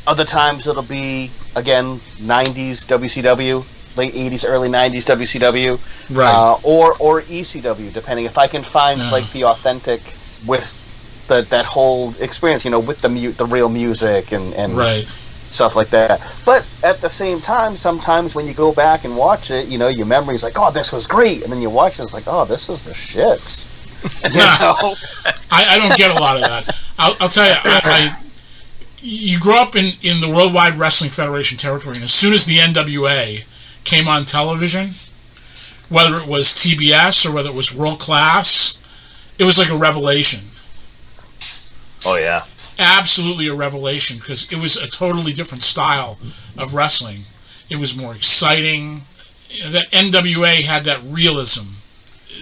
Other times it'll be, again, 90s WCW, late 80s, early 90s WCW, right? Or ECW, depending if I can find like the authentic with that whole experience, you know, with the real music and right. Stuff like that. But at the same time, sometimes when you go back and watch it, you know, your memory's like, oh, this was great, and then you watch it, it's like, oh, this was the shits. You know? I don't get a lot of that. I'll tell you, you grow up in the Worldwide Wrestling Federation territory, and as soon as the NWA came on television, whether it was TBS or whether it was World Class, it was like a revelation. Oh, yeah. Absolutely a revelation, because it was a totally different style of wrestling. It was more exciting. That NWA had that realism.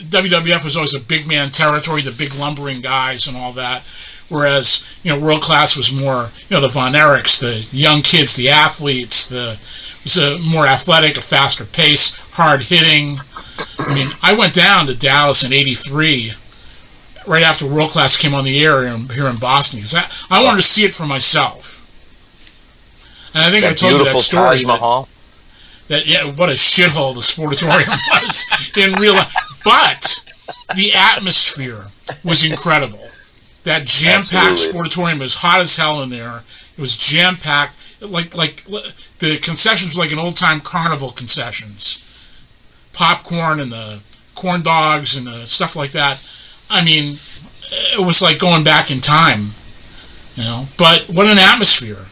WWF was always a big man territory, the big lumbering guys and all that, whereas, you know, World Class was more, you know, the Von Erichs, the young kids, the athletes, it was a more athletic, a faster pace, hard hitting. I mean, I went down to Dallas in '83 right after World Class came on the air here in Boston, because I wanted to see it for myself. And I think I told you that story. Taj Mahal. What a shithole the Sportatorium was in real life. But the atmosphere was incredible. That jam-packed Sportatorium was hot as hell in there. It was jam-packed. Like the concessions were like an old-time carnival concessions. Popcorn and the corn dogs and the stuff like that. I mean, it was like going back in time, you know. But what an atmosphere!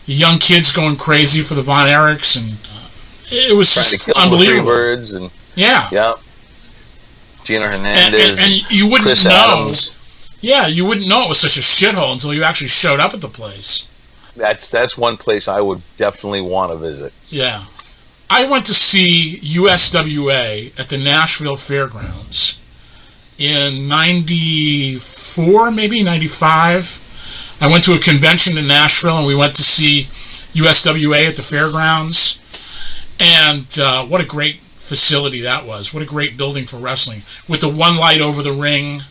The young kids going crazy for the Von Erichs, and it was just unbelievable. The Freebirds and yeah. Gina Hernandez and you wouldn't Chris know. Adams. Yeah, you wouldn't know it was such a shithole until you actually showed up at the place. That's one place I would definitely want to visit. Yeah. I went to see USWA at the Nashville Fairgrounds in 94, maybe 95. I went to a convention in Nashville, and we went to see USWA at the fairgrounds. And what a great facility that was. What a great building for wrestling. With the one light over the ring.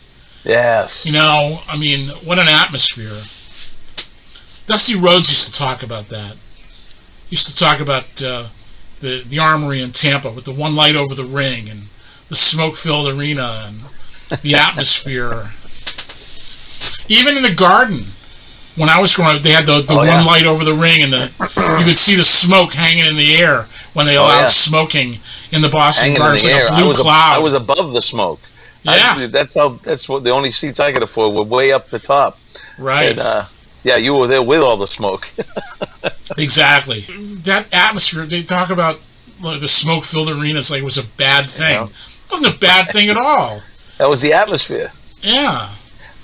Yes. You know, I mean, what an atmosphere. Dusty Rhodes used to talk about that. He used to talk about the Armory in Tampa with the one light over the ring and the smoke-filled arena and the atmosphere. Even in the Garden, when I was growing up, they had the one light over the ring, and you could see the smoke hanging in the air when they allowed smoking in the Boston Garden. It's like a blue cloud. I was above the smoke. Yeah. That's what the only seats I could afford were way up the top. Right. And, yeah, you were there with all the smoke. Exactly. That atmosphere, they talk about the smoke-filled arenas like it was a bad thing. Yeah. It wasn't a bad thing at all. That was the atmosphere. Yeah.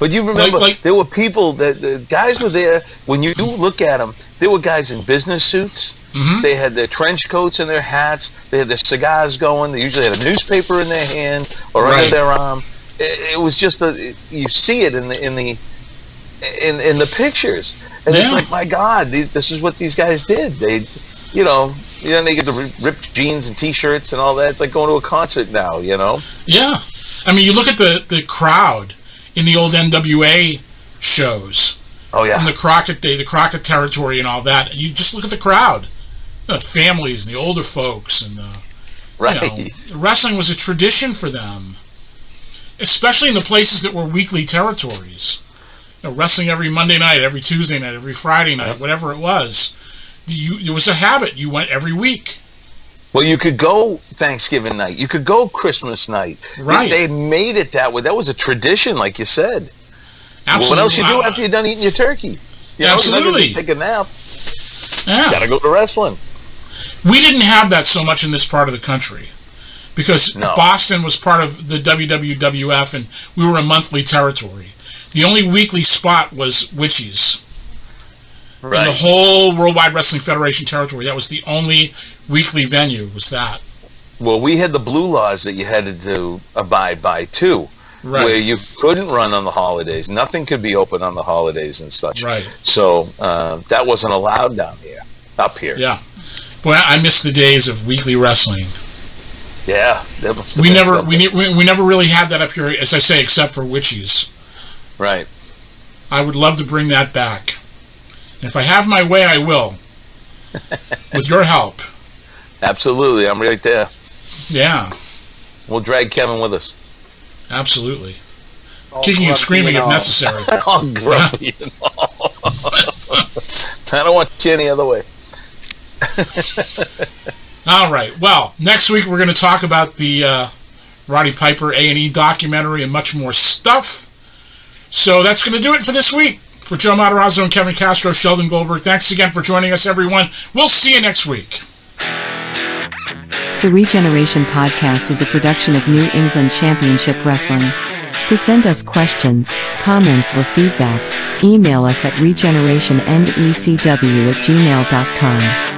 But you remember, there were people, the guys were there, when you look at them, there were guys in business suits. Mm-hmm. They had their trench coats and their hats. They had their cigars going. They usually had a newspaper in their hand or under their arm. It was just you see it in the pictures, and it's like, my God, this is what these guys did. They, they get the ripped jeans and T-shirts and all that. It's like going to a concert now, you know. Yeah, I mean, you look at the crowd in the old NWA shows. Oh yeah, and the Crockett territory and all that. You just look at the crowd, the families and the older folks, and wrestling was a tradition for them, especially in the places that were weekly territories. Wrestling every Monday night, every Tuesday night, every Friday night, whatever it was. It was a habit. You went every week. Well, you could go Thanksgiving night. You could go Christmas night. Right. They made it that way. That was a tradition, like you said. Absolutely. Well, what else you do after you're done eating your turkey? Absolutely. Take a nap. Yeah. Gotta go to wrestling. We didn't have that so much in this part of the country, because Boston was part of the WWF, and we were a monthly territory. The only weekly spot was Witchy's. Right. In the whole Worldwide Wrestling Federation territory, that was the only weekly venue, was that. Well, we had the blue laws that you had to abide by, too. Right. Where you couldn't run on the holidays. Nothing could be open on the holidays and such. Right. So that wasn't allowed down here, up here. Yeah. Boy, I miss the days of weekly wrestling. Yeah. That must have we been never really had that up here, as I say, except for Witchy's. Right. I would love to bring that back. And if I have my way, I will. With your help. Absolutely. I'm right there. Yeah. We'll drag Kevin with us. Absolutely. Kicking and screaming if necessary. All grumpy and all. I don't want you any other way. All right. Well, next week we're going to talk about the Roddy Piper A&E documentary and much more stuff. So that's going to do it for this week. For Joe Matarazzo and Kevin Castro, Sheldon Goldberg, thanks again for joining us, everyone. We'll see you next week. The ReGeneration podcast is a production of New England Championship Wrestling. To send us questions, comments, or feedback, email us at regenerationnecw@gmail.com.